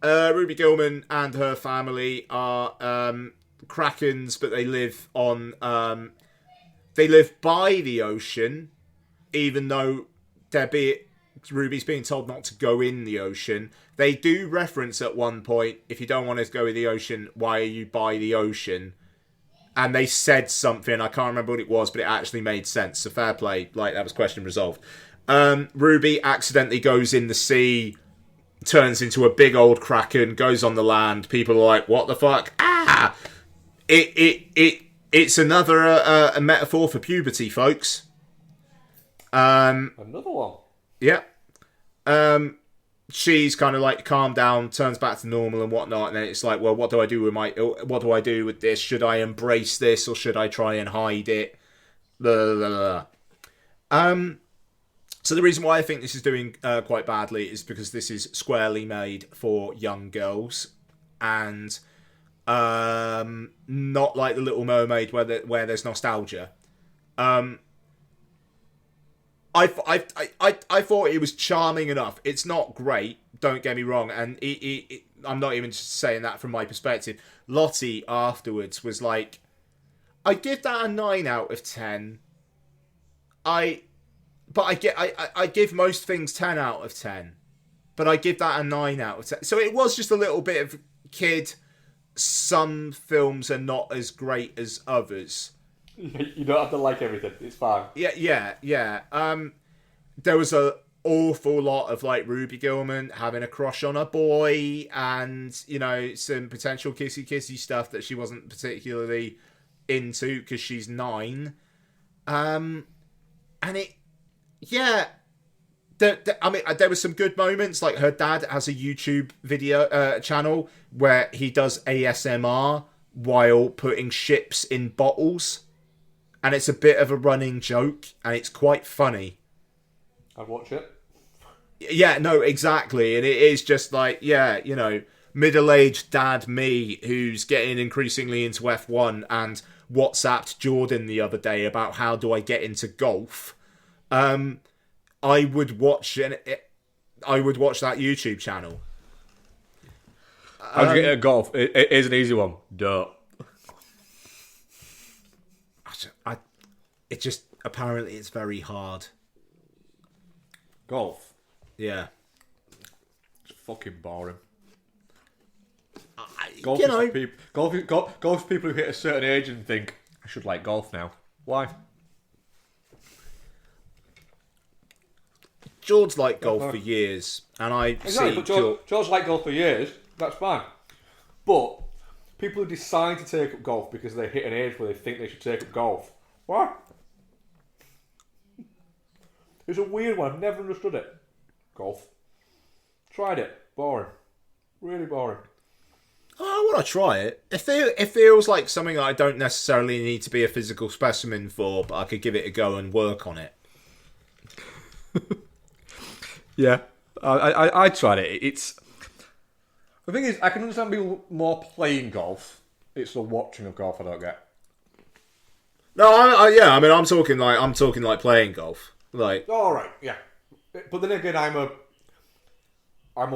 Ruby Gillman and her family are Krakens, but they live on they live by the ocean, even though Ruby's being told not to go in the ocean. They do reference at one point, if you don't want to go in the ocean, why are you by the ocean? And they said something, I can't remember what it was, but it actually made sense. So fair play, like that was question resolved. Ruby accidentally goes in the sea, turns into a big old kraken, goes on the land. People are like, what the fuck? Ah! It's another a metaphor for puberty, folks. Another one. Yeah. She's kind of like calmed down, turns back to normal and whatnot, and then it's like, well, what do I do with this? Should I embrace this or should I try and hide it? Blah, blah, blah. So the reason why I think this is doing quite badly is because this is squarely made for young girls, and not like the Little Mermaid where there's nostalgia. I thought it was charming enough. It's not great, don't get me wrong, and I'm not even just saying that from my perspective. Lottie afterwards was like, I give that a 9 out of 10. I give most things 10 out of 10, but I give that a 9 out of 10. So it was just a little bit of kid. Some films are not as great as others. You don't have to like everything. It's fine. Yeah. There was an awful lot of like Ruby Gillman having a crush on a boy, and some potential kissy stuff that she wasn't particularly into because she's 9. And it, yeah. There were some good moments. Like her dad has a YouTube video channel where he does ASMR while putting ships in bottles. And it's a bit of a running joke, and it's quite funny. I'd watch it. Yeah, no, exactly. And it is just like, middle-aged dad me who's getting increasingly into F1 and WhatsApped Jordan the other day about how do I get into golf. I would watch that YouTube channel. How do you get into golf? It is an easy one. Duh. Apparently it's very hard. Golf? Yeah. It's fucking boring. Golf is for people who hit a certain age and think, I should like golf now. Why? George liked golf for years, and George liked golf for years. That's fine. But people who decide to take up golf because they hit an age where they think they should take up golf, why? It's a weird one. I've never understood it. Golf. Tried it. Boring. Really boring. I want to try it. It feels like something that I don't necessarily need to be a physical specimen for, but I could give it a go and work on it. Yeah. I tried it. It's... The thing is, I can understand people more playing golf. It's the watching of golf I don't get. No, I'm talking like playing golf. Like, all right, yeah. But then again, I'm a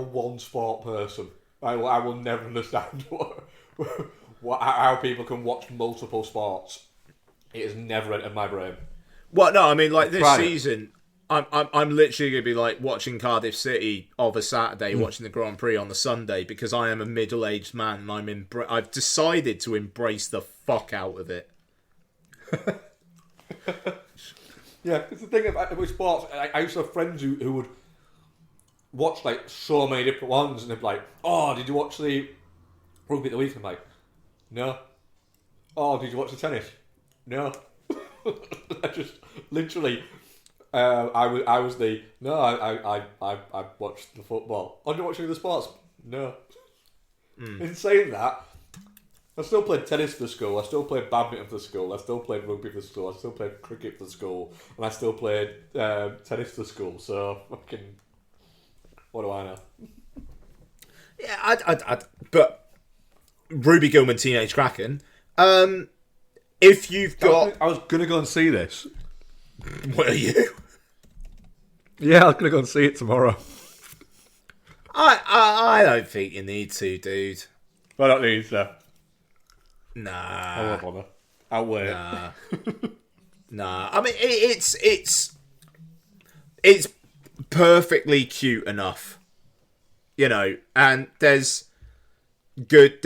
one sport person. I will never understand how people can watch multiple sports. It has never entered my brain. Well, no, I mean, like this Right. season, I'm literally gonna be like watching Cardiff City of a Saturday, watching the Grand Prix on the Sunday because I am a middle-aged man and I've decided to embrace the fuck out of it. Yeah, it's the thing with sports. I used to have friends who would watch like so many different ones, and they'd be like, "Oh, did you watch the rugby at the weekend?" I'm like, "No." "Oh, did you watch the tennis?" "No." I just literally, I was the no. I watched the football. "Oh, did you watch any of the sports?" "No." In saying that, I still played tennis for school, I still played badminton for school, I still played rugby for school, I still played cricket for school, and I still played tennis for school, so fucking... What do I know? Yeah, but Ruby Gillman Teenage Kraken, if you've got... I was going to go and see this. What are you? Yeah, I was going to go and see it tomorrow. I don't think you need to, dude. I don't need to. Nah. I won't bother. I'll wait. Nah. I mean, it's perfectly cute enough, you know. And there's good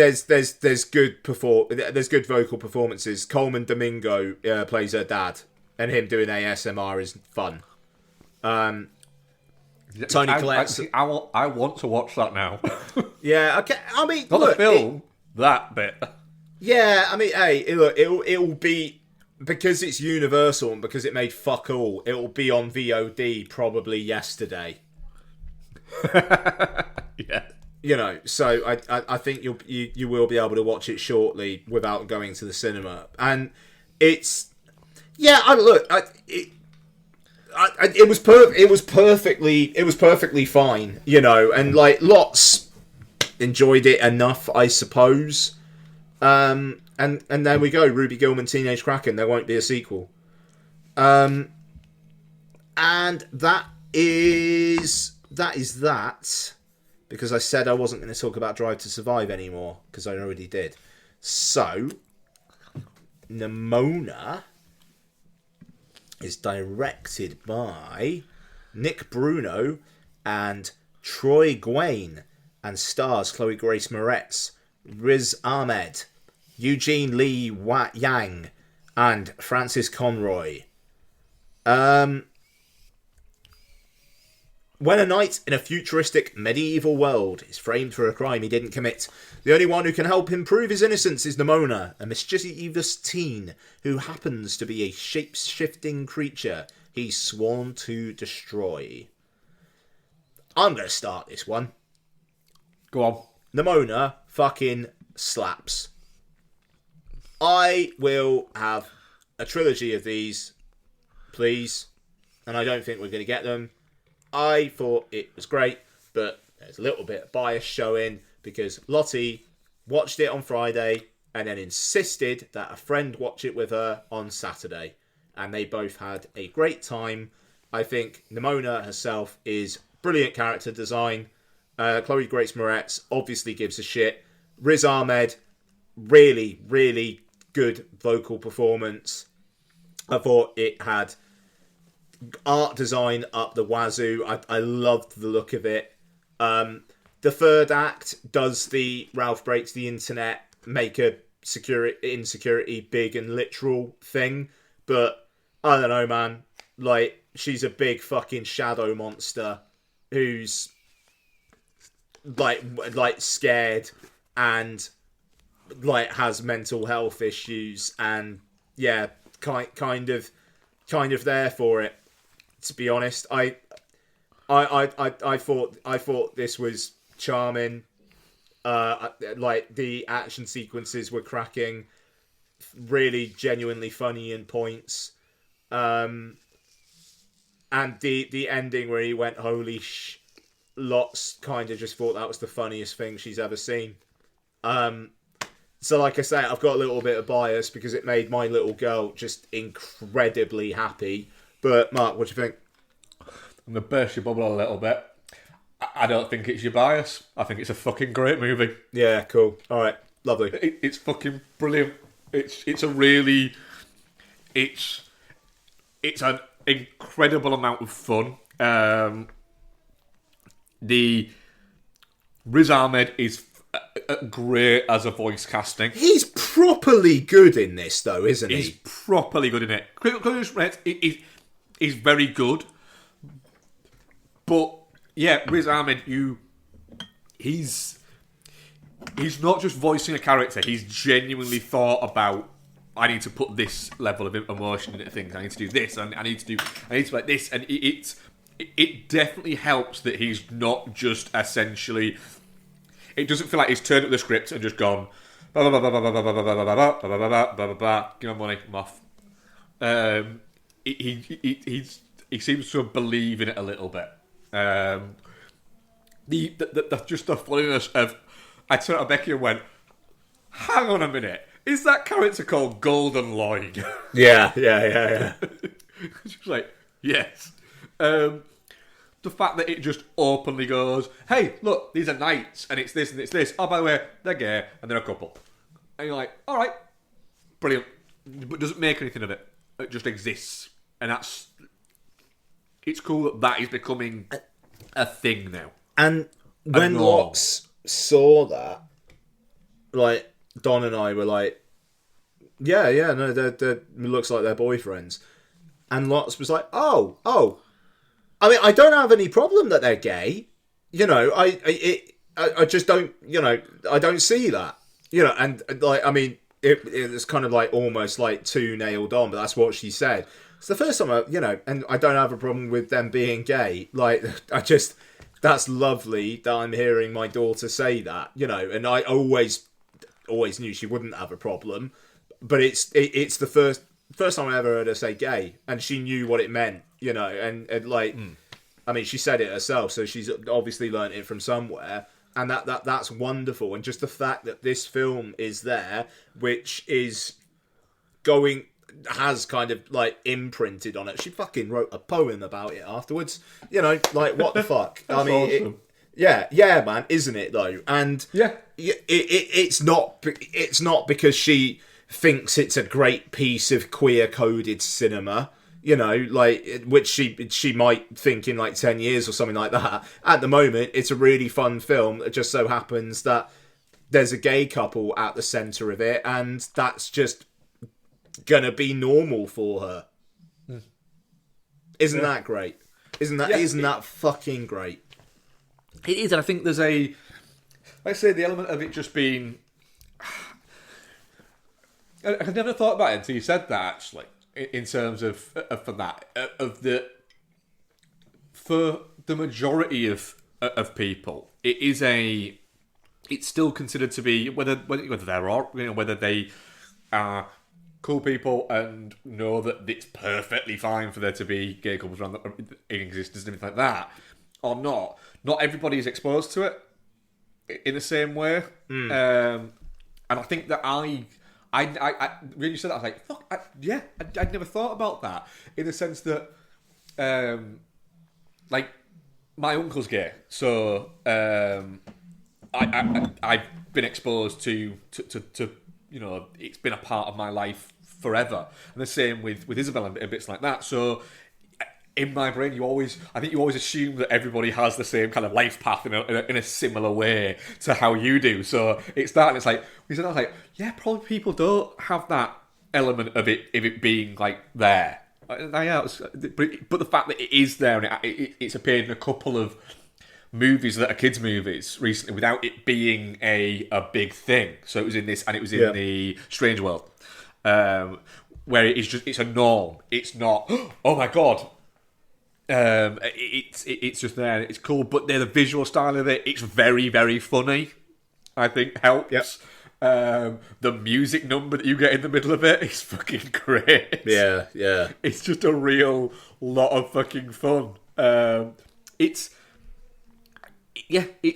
vocal performances. Coleman Domingo plays her dad, and him doing ASMR is fun. Tony Collette. I want to watch that now. Yeah. Okay. I mean, Not look, the film. That bit. Yeah, I mean, hey, look, it'll be, because it's Universal and because it made fuck all, it'll be on VOD probably yesterday. Yeah. You know, so I think you will be able to watch it shortly without going to the cinema, and it's it was perfectly fine, you know, and like lots enjoyed it enough, I suppose. And there we go, Ruby Gillman Teenage Kraken. There won't be a sequel. And that is that. Because I said I wasn't going to talk about Drive to Survive anymore, because I already did. So, Nimona is directed by Nick Bruno and Troy Gwain, and stars Chloe Grace Moretz, Riz Ahmed, Eugene Lee Yang, and Francis Conroy. When a knight in a futuristic medieval world is framed for a crime he didn't commit, the only one who can help him prove his innocence is Nimona, a mischievous teen who happens to be a shape-shifting creature he's sworn to destroy. I'm going to start this one. Go on. Nimona fucking slaps. I will have a trilogy of these, please, and I don't think we're going to get them. I thought it was great, but there's a little bit of bias showing because Lottie watched it on Friday and then insisted that a friend watch it with her on Saturday, and they both had a great time. I think Nimona herself is brilliant character design. Chloe Grace Moretz obviously gives a shit. Riz Ahmed, really, really good vocal performance. I thought it had art design up the wazoo. I loved the look of it. The third act does the Ralph breaks the internet, make a insecurity big and literal thing, but I don't know, man. Like, she's a big fucking shadow monster who's like scared and like has mental health issues, and yeah, kind of there for it. To be honest, I thought this was charming. Like the action sequences were cracking, really genuinely funny in points. And the ending where he went holy lots, kind of just thought that was the funniest thing she's ever seen. So like I say, I've got a little bit of bias because it made my little girl just incredibly happy. But Mark, what do you think? I'm going to burst your bubble a little bit. I don't think it's your bias. I think it's a fucking great movie. Yeah, cool. All right, lovely. It's fucking brilliant. It's a really... It's an incredible amount of fun. The Riz Ahmed is great as a voice casting. He's properly good in this, though, isn't he? He's properly good in it. Critical Response is very good. But, yeah, Riz Ahmed, he's not just voicing a character. He's genuinely thought about, I need to put this level of emotion into things. I need to do this. I need to like this. And it definitely helps that he's not just essentially... It doesn't feel like he's turned up the script and just gone, give me my money, I'm off. He seems to believe in it a little bit. Just the funniness of... I turned to Becky and went, hang on a minute, is that character called Golden Lloyd? Yeah. She was like, yes. The fact that it just openly goes, hey, look, these are knights, and it's this and it's this. Oh, by the way, they're gay, and they're a couple. And you're like, all right, brilliant. But doesn't make anything of it. It just exists. And it's cool that is becoming a thing now. And when Lots saw that, like, Don and I were like, yeah, no, it looks like they're boyfriends. And Lots was like, oh. I mean, I don't have any problem that they're gay. You know, I just don't, you know, I don't see that. You know, and like, I mean, it's kind of like almost like too nailed on, but that's what she said. It's the first time and I don't have a problem with them being gay. Like, that's lovely that I'm hearing my daughter say that, you know, and I always knew she wouldn't have a problem, but it's the first time I ever heard her say gay, and she knew what it meant, you know, and like, I mean, she said it herself, so she's obviously learnt it from somewhere, and that's wonderful, and just the fact that this film is there, which has kind of like imprinted on it. She fucking wrote a poem about it afterwards, you know, like what the fuck. I mean, awesome. Yeah, man, isn't it though? And yeah, it's not because she thinks it's a great piece of queer coded cinema, you know, like, which she might think in like 10 years or something like that. At the moment, it's a really fun film. It just so happens that there's a gay couple at the centre of it, and that's just gonna be normal for her. Isn't that great? Isn't that fucking great? It is, and I think there's the element of it just being... I never thought about it until you said that, actually, in terms of for the majority of people, it's still considered to be whether they are cool people and know that it's perfectly fine for there to be gay couples around in existence and everything like that, or not. Not everybody is exposed to it in the same way, and I think that I when you said that, I was like, fuck, I'd never thought about that, in the sense that, like, my uncle's gay, so I've been exposed to you know, it's been a part of my life forever, and the same with Isabel and bits like that. So in my brain, I think you always assume that everybody has the same kind of life path in a similar way to how you do. So it's that, and it's like, I was like, yeah, probably people don't have that element of it being like there. But the fact that it is there, and it's appeared in a couple of movies that are kids' movies recently without it being a big thing. So it was in this, and it was in the Strange World, where it's a norm. It's not, oh my god. It's just there, and it's cool, but the visual style of it, it's very, very funny, I think, helps. Yep. The music number that you get in the middle of it is fucking great. Yeah. It's just a real lot of fucking fun. It's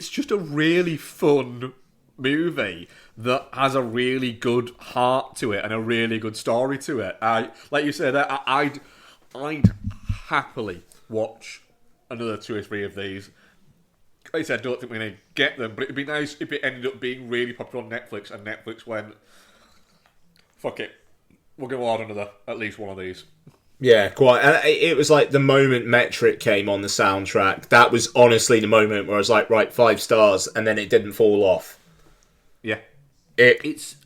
just a really fun movie that has a really good heart to it and a really good story to it. Like you said, I'd happily watch another 2 or 3 of these I said, I don't think we're going to get them, but it'd be nice if it ended up being really popular on Netflix, and Netflix went, fuck it, we're going to order at least one of these. Yeah, quite. And it was like the moment Metric came on the soundtrack, that was honestly the moment where I was like, right, 5 stars, and then it didn't fall off. Yeah. It's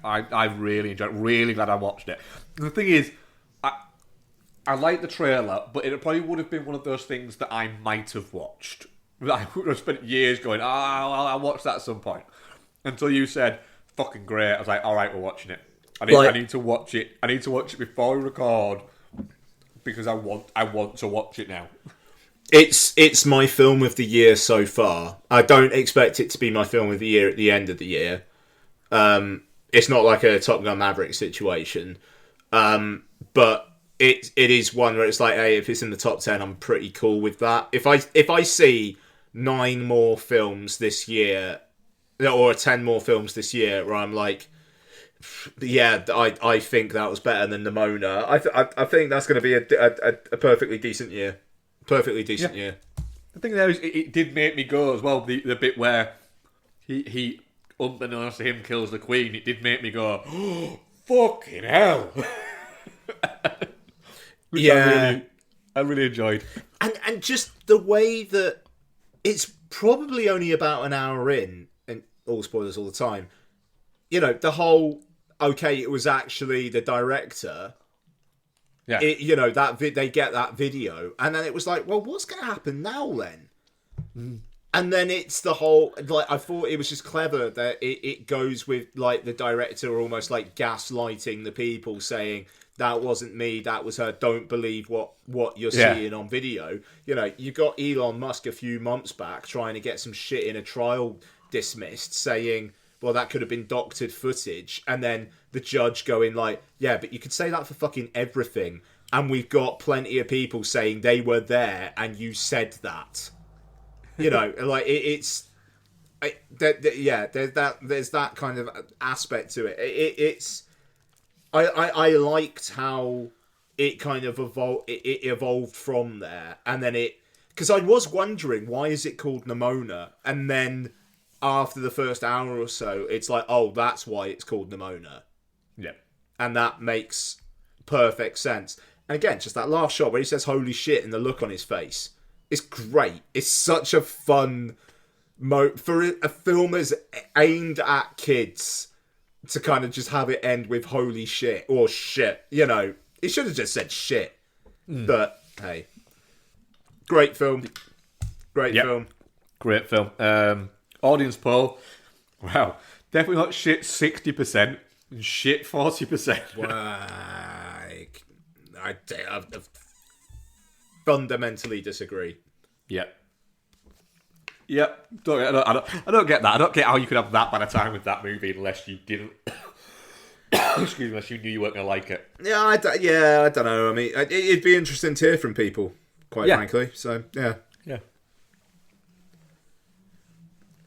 I really enjoyed it. Really glad I watched it. The thing is, I like the trailer, but it probably would have been one of those things that I might have watched. I would have spent years going, I'll watch that at some point. Until you said, fucking great. I was like, all right, we're watching it. I need to watch it. I need to watch it before we record because I want to watch it now. It's my film of the year so far. I don't expect it to be my film of the year at the end of the year. It's not like a Top Gun Maverick situation, but it is one where it's like, hey, if it's in the top 10, I'm pretty cool with that. If I see 9 more films this year, or 10 more films this year, where I'm like, yeah, I think that was better than Nimona. I think that's going to be a perfectly decent year. Perfectly decent year. The thing there is, it did make me go as well. The bit where he unbeknownst to him kills the Queen. It did make me go, oh, fucking hell. Yeah, I really enjoyed. And just the way that it's probably only about an hour in, and all spoilers all the time. You know, the whole it was actually the director. Yeah, they get that video, and then it was like, well, what's going to happen now then? And then it's the whole, like, I thought it was just clever that it goes with, like, the director almost, like, gaslighting the people, saying, that wasn't me, that was her, don't believe what you're seeing on video. You know, you got Elon Musk a few months back trying to get some shit in a trial dismissed, saying, well, that could have been doctored footage, and then the judge going like, yeah, but you could say that for fucking everything, and we've got plenty of people saying they were there, and you said that. You know, like there's that kind of aspect to it. I liked how it kind of evolved. It evolved from there, and then because I was wondering why is it called Nimona, and then after the first hour or so, it's like, oh, that's why it's called Nimona. Yeah, and that makes perfect sense. And again, just that last shot where he says "holy shit" and the look on his face. It's great. It's such a fun for a film as aimed at kids to kind of just have it end with "holy shit" or "shit." You know, it should have just said "shit." But hey, great film. Great film. Great film. Audience poll. Wow, definitely not shit 60%, and shit 40%. Like, I fundamentally disagree. Yep. I don't get that. I don't get how you could have that bad a time with that movie unless you didn't. Excuse me, unless you knew you weren't going to like it. Yeah, I don't know. I mean, it'd be interesting to hear from people, quite frankly. So yeah.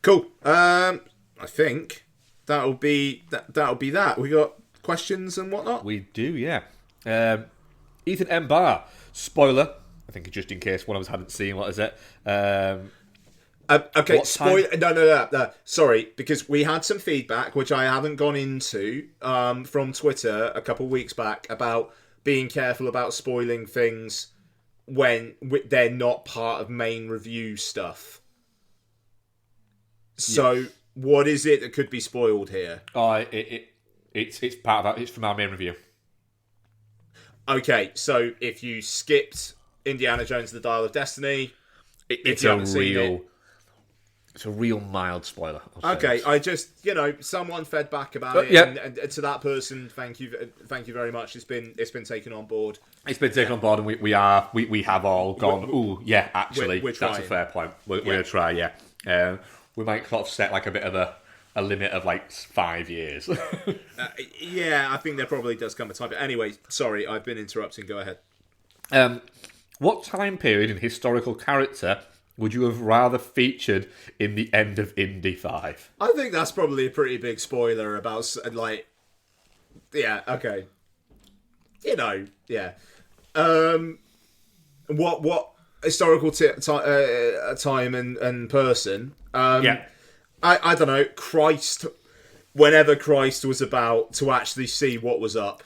Cool. I think that'll be that. We got questions and whatnot. We do, yeah. Ethan M. Barr, spoiler. I think just in case one of us hadn't seen, what is it? Okay, spoiler. No. Sorry, because we had some feedback, which I haven't gone into, from Twitter a couple of weeks back about being careful about spoiling things when they're not part of main review stuff. So, what is it that could be spoiled here? It's part of it's from our main review. Okay, so if you skipped Indiana Jones: The Dial of Destiny, it's a real mild spoiler. Okay, I just someone fed back about it, and to that person, thank you very much. It's been taken on board. It's been taken on board, and we have all gone. Ooh, yeah, actually, we're that's a fair point. We're gonna try, yeah. We might sort of set like a bit of a limit of like 5 years. Yeah, I think there probably does come a time. But anyway, sorry, I've been interrupting. Go ahead. What time period and historical character would you have rather featured in the end of Indy 5? I think that's probably a pretty big spoiler about, like... Yeah, okay. Yeah. What historical time and person. Yeah. I don't know, Christ, whenever Christ was about to actually see what was up.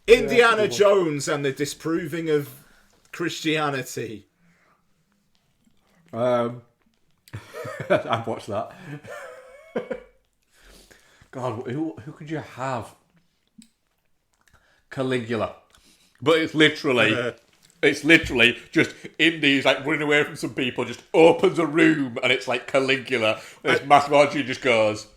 Indiana Jones and the disproving of Christianity. I've watched that. God, who could you have? Caligula. But it's literally just Indy's like running away from some people, just opens a room and it's like Caligula. And this massive orgy just goes,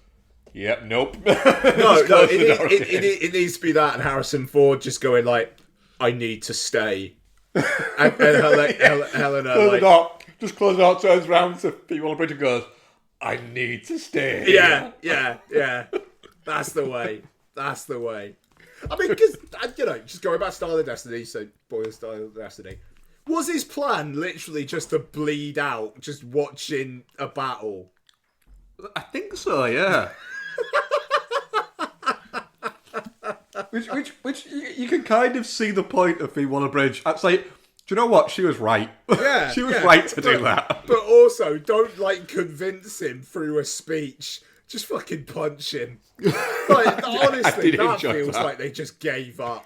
yep, nope. No, it needs to be that, and Harrison Ford just going like, I need to stay. And Helena Close like, the door. Just close the door, turns around to people on the bridge and goes, I need to stay. Yeah. That's the way. I mean, because, just going back to Star of Destiny, so Boyle Star of Destiny, was his plan literally just to bleed out just watching a battle? I think so, yeah. which you can kind of see the point of Phoebe Waller-Bridge. It's like, do you know what? She was right. Yeah, she was right to do that. But also, don't convince him through a speech. Just fucking punch him. Honestly, that feels like they just gave up.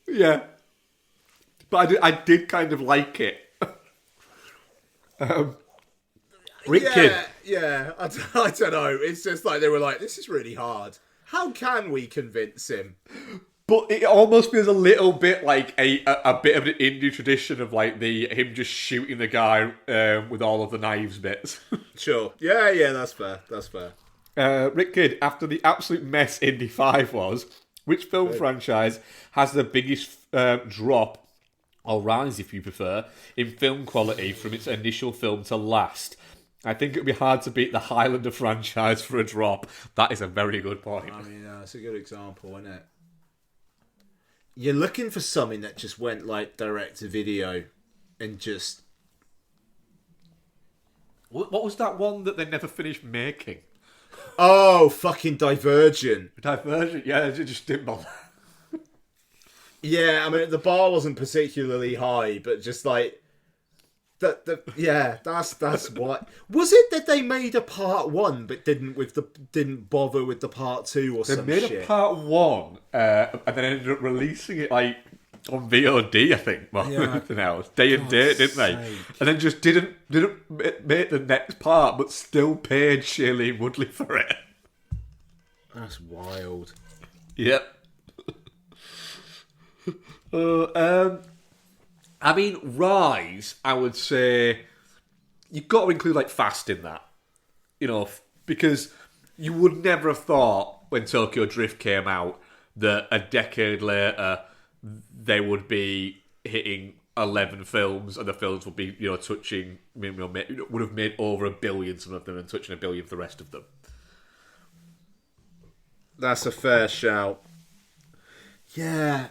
Yeah. But I did kind of like it. Rick Kidd. Yeah. I don't know. It's just like they were like, this is really hard. How can we convince him? But it almost feels a little bit like a bit of an indie tradition of like him just shooting the guy with all of the knives bits. Sure. Yeah, that's fair. Rick Kidd, after the absolute mess Indy 5 was, which film franchise has the biggest drop, or rise if you prefer, in film quality from its initial film to last? I think it would be hard to beat the Highlander franchise for a drop. That is a very good point. I mean, it's a good example, isn't it? You're looking for something that just went like direct to video and just... What was that one that they never finished making? Oh, fucking Divergent. Yeah, it just didn't bother. Yeah, I mean, the bar wasn't particularly high, but just like... that's what... Was it that they made a part 1 but didn't bother with the part 2 or something? They made a part 1 and then ended up releasing it like on VOD, I think, more than anything else. Day and date, didn't they? And then just didn't make the next part, but still paid Shailene Woodley for it. That's wild. Yep. I mean, Rise, I would say you've got to include like Fast in that, because you would never have thought when Tokyo Drift came out that a decade later they would be hitting 11 films and the films would be, touching, would have made over $1 billion, some of them, and touching $1 billion for the rest of them. That's a fair shout. Yeah.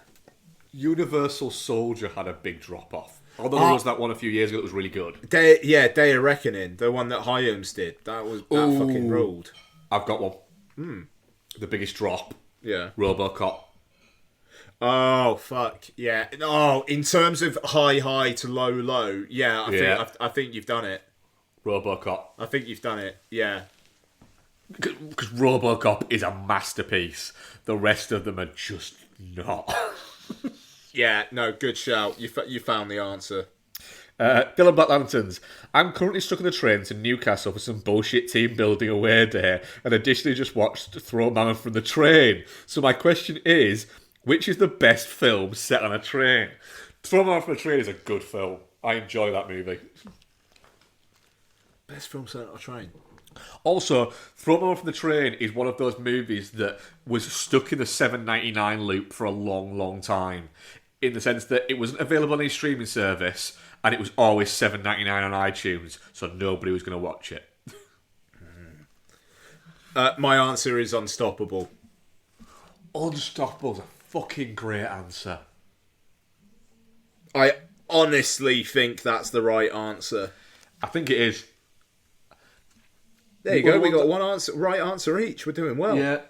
Universal Soldier had a big drop-off. Although there was that one a few years ago that was really good. Day of Reckoning, the one that Hyams did. That fucking ruled. I've got one. The biggest drop. Yeah. RoboCop. Oh, fuck. Yeah. Oh, in terms of high to low, yeah, I think you've done it. RoboCop. I think you've done it, yeah. Because RoboCop is a masterpiece. The rest of them are just not. Yeah, no, good shout. You found the answer. Dylan Black Lanterns. I'm currently stuck on the train to Newcastle for some bullshit team building away day, and additionally just watched Throw Mammoth from the train. So my question is, which is the best film set on a train? Throw Mammoth from the Train is a good film. I enjoy that movie. Best film set on a train. Also, Throw Mammoth from the Train is one of those movies that was stuck in the $7.99 loop for a long, long time. In the sense that it wasn't available on any streaming service, and it was always $7.99 on iTunes, so nobody was going to watch it. My answer is Unstoppable. Unstoppable's a fucking great answer. I honestly think that's the right answer. I think it is. There you go. We got one right answer each. We're doing well. Yeah,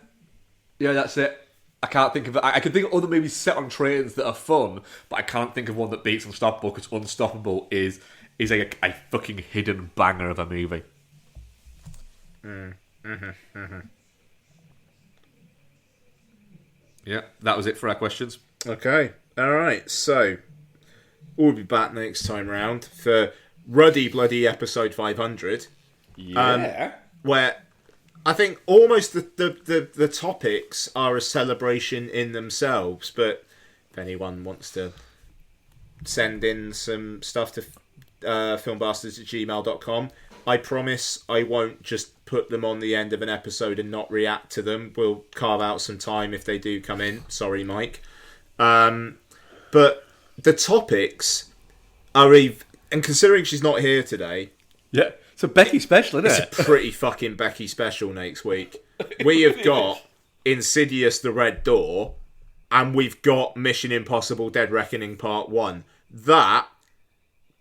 that's it. I can't think of. I can think of other movies set on trains that are fun, but I can't think of one that beats Unstoppable. Because Unstoppable is a fucking hidden banger of a movie. Yeah, that was it for our questions. Okay, all right. So we'll be back next time round for Ruddy Bloody episode 500. Yeah. Where I think almost the topics are a celebration in themselves, but if anyone wants to send in some stuff to filmbastards@gmail.com, I promise I won't just put them on the end of an episode and not react to them. We'll carve out some time if they do come in. Sorry, Mike. But the topics are and considering she's not here today... Yeah. It's a Becky special, isn't it? It's a pretty fucking Becky special next week. We have got Insidious The Red Door, and we've got Mission Impossible Dead Reckoning Part 1. That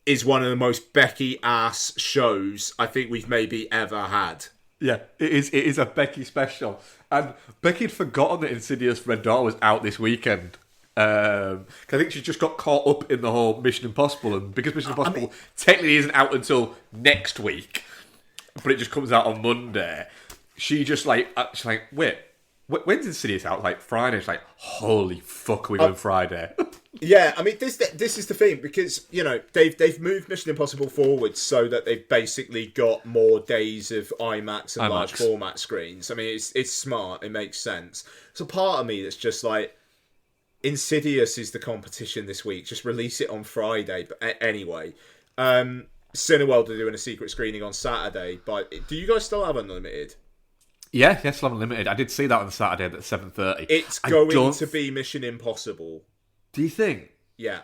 is one of the most Becky-ass shows I think we've maybe ever had. Yeah, it is a Becky special. And Becky had forgotten that Insidious Red Door was out this weekend. I think she just got caught up in the whole Mission Impossible, and because Mission Impossible technically isn't out until next week, but it just comes out on Monday. She's like, wait, when's Insidious out? Like Friday. She's like, holy fuck, we're going Friday. Yeah, I mean this is the thing, because they've moved Mission Impossible forward so that they've basically got more days of IMAX and large format screens. I mean it's smart, it makes sense. So part of me that's just like, Insidious is the competition this week. Just release it on Friday. But anyway, Cineworld are doing a secret screening on Saturday. But do you guys still have Unlimited? Yeah, yes, Unlimited. I did see that on Saturday at 7:30. It's going to be Mission Impossible. Do you think? Yeah.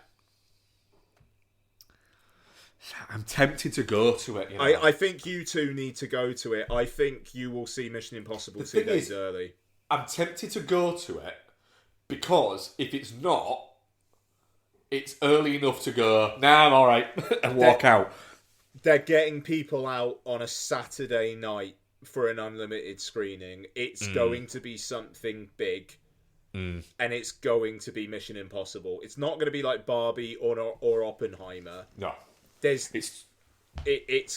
I'm tempted to go to it. I think you two need to go to it. I think you will see Mission Impossible 2 days early. I'm tempted to go to it. Because if it's not, it's early enough to go, nah, I'm alright, and walk out. They're getting people out on a Saturday night for an unlimited screening. It's going to be something big. And it's going to be Mission Impossible. It's not going to be like Barbie or Oppenheimer. No. It's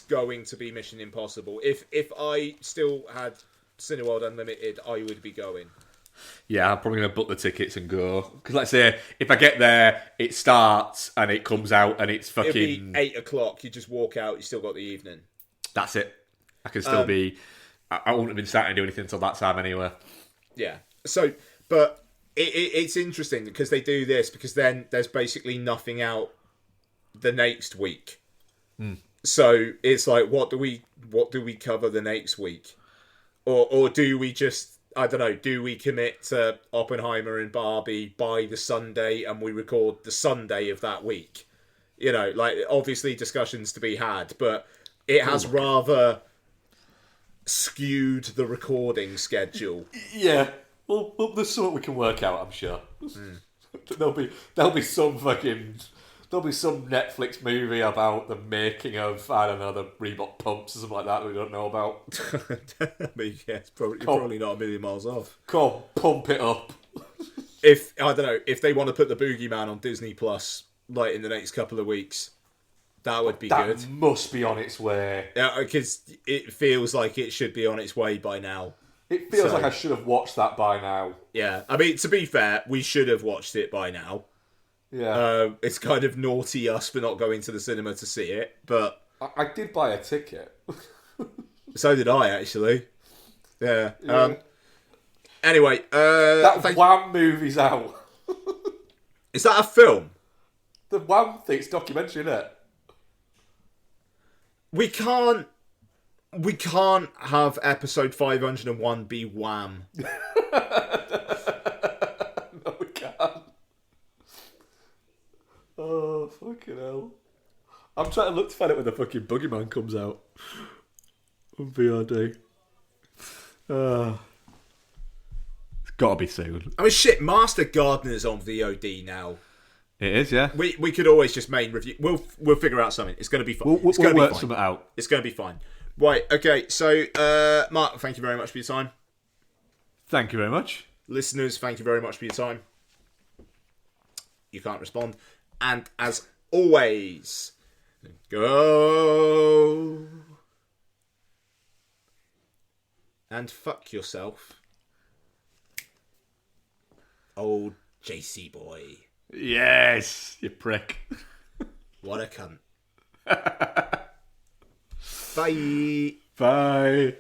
going to be Mission Impossible. If I still had Cineworld Unlimited, I would be going. Yeah, I'm probably going to book the tickets and go. Because let's say, if I get there, it starts and it comes out and it's fucking... It'll be 8 o'clock, you just walk out, you still got the evening. That's it. I can still be... I wouldn't have been sat and do anything until that time anyway. Yeah. So, but it's interesting because they do this, because then there's basically nothing out the next week. So it's like, what do we cover the next week? Or do we just... I don't know, do we commit to Oppenheimer and Barbie by the Sunday and we record the Sunday of that week? Obviously discussions to be had, but it has rather skewed the recording schedule. Yeah. Well, there's something we can work out, I'm sure. There'll be some Netflix movie about the making of, I don't know, the Reebok pumps or something like that we don't know about. I mean, yeah, it's probably not a million miles off. Come on, pump it up. If they want to put the Boogeyman on Disney Plus, like in the next couple of weeks, that would be good. That must be on its way. Yeah, because it feels like it should be on its way by now. It feels like I should have watched that by now. Yeah, I mean, to be fair, we should have watched it by now. Yeah. It's kind of naughty us for not going to the cinema to see it, but... I did buy a ticket. So did I, actually. Yeah. Anyway, that Wham movie's out. Is that a film? The Wham thing, it's a documentary, isn't it? We can't have episode 501 be Wham. No, we can't. Oh, fucking hell. I'm trying to look to find out when the fucking Boogeyman comes out. On VRD. It's gotta be soon. I mean, shit, Master Gardener's on VOD now. It is, yeah. We could always just main review. We'll figure out something. It's going to be fun. We'll work something out. It's going to be fine. Right, okay, so, Mark, thank you very much for your time. Thank you very much. Listeners, thank you very much for your time. You can't respond. And as always, go and fuck yourself, old JC boy. Yes, you prick. What a cunt. Bye. Bye.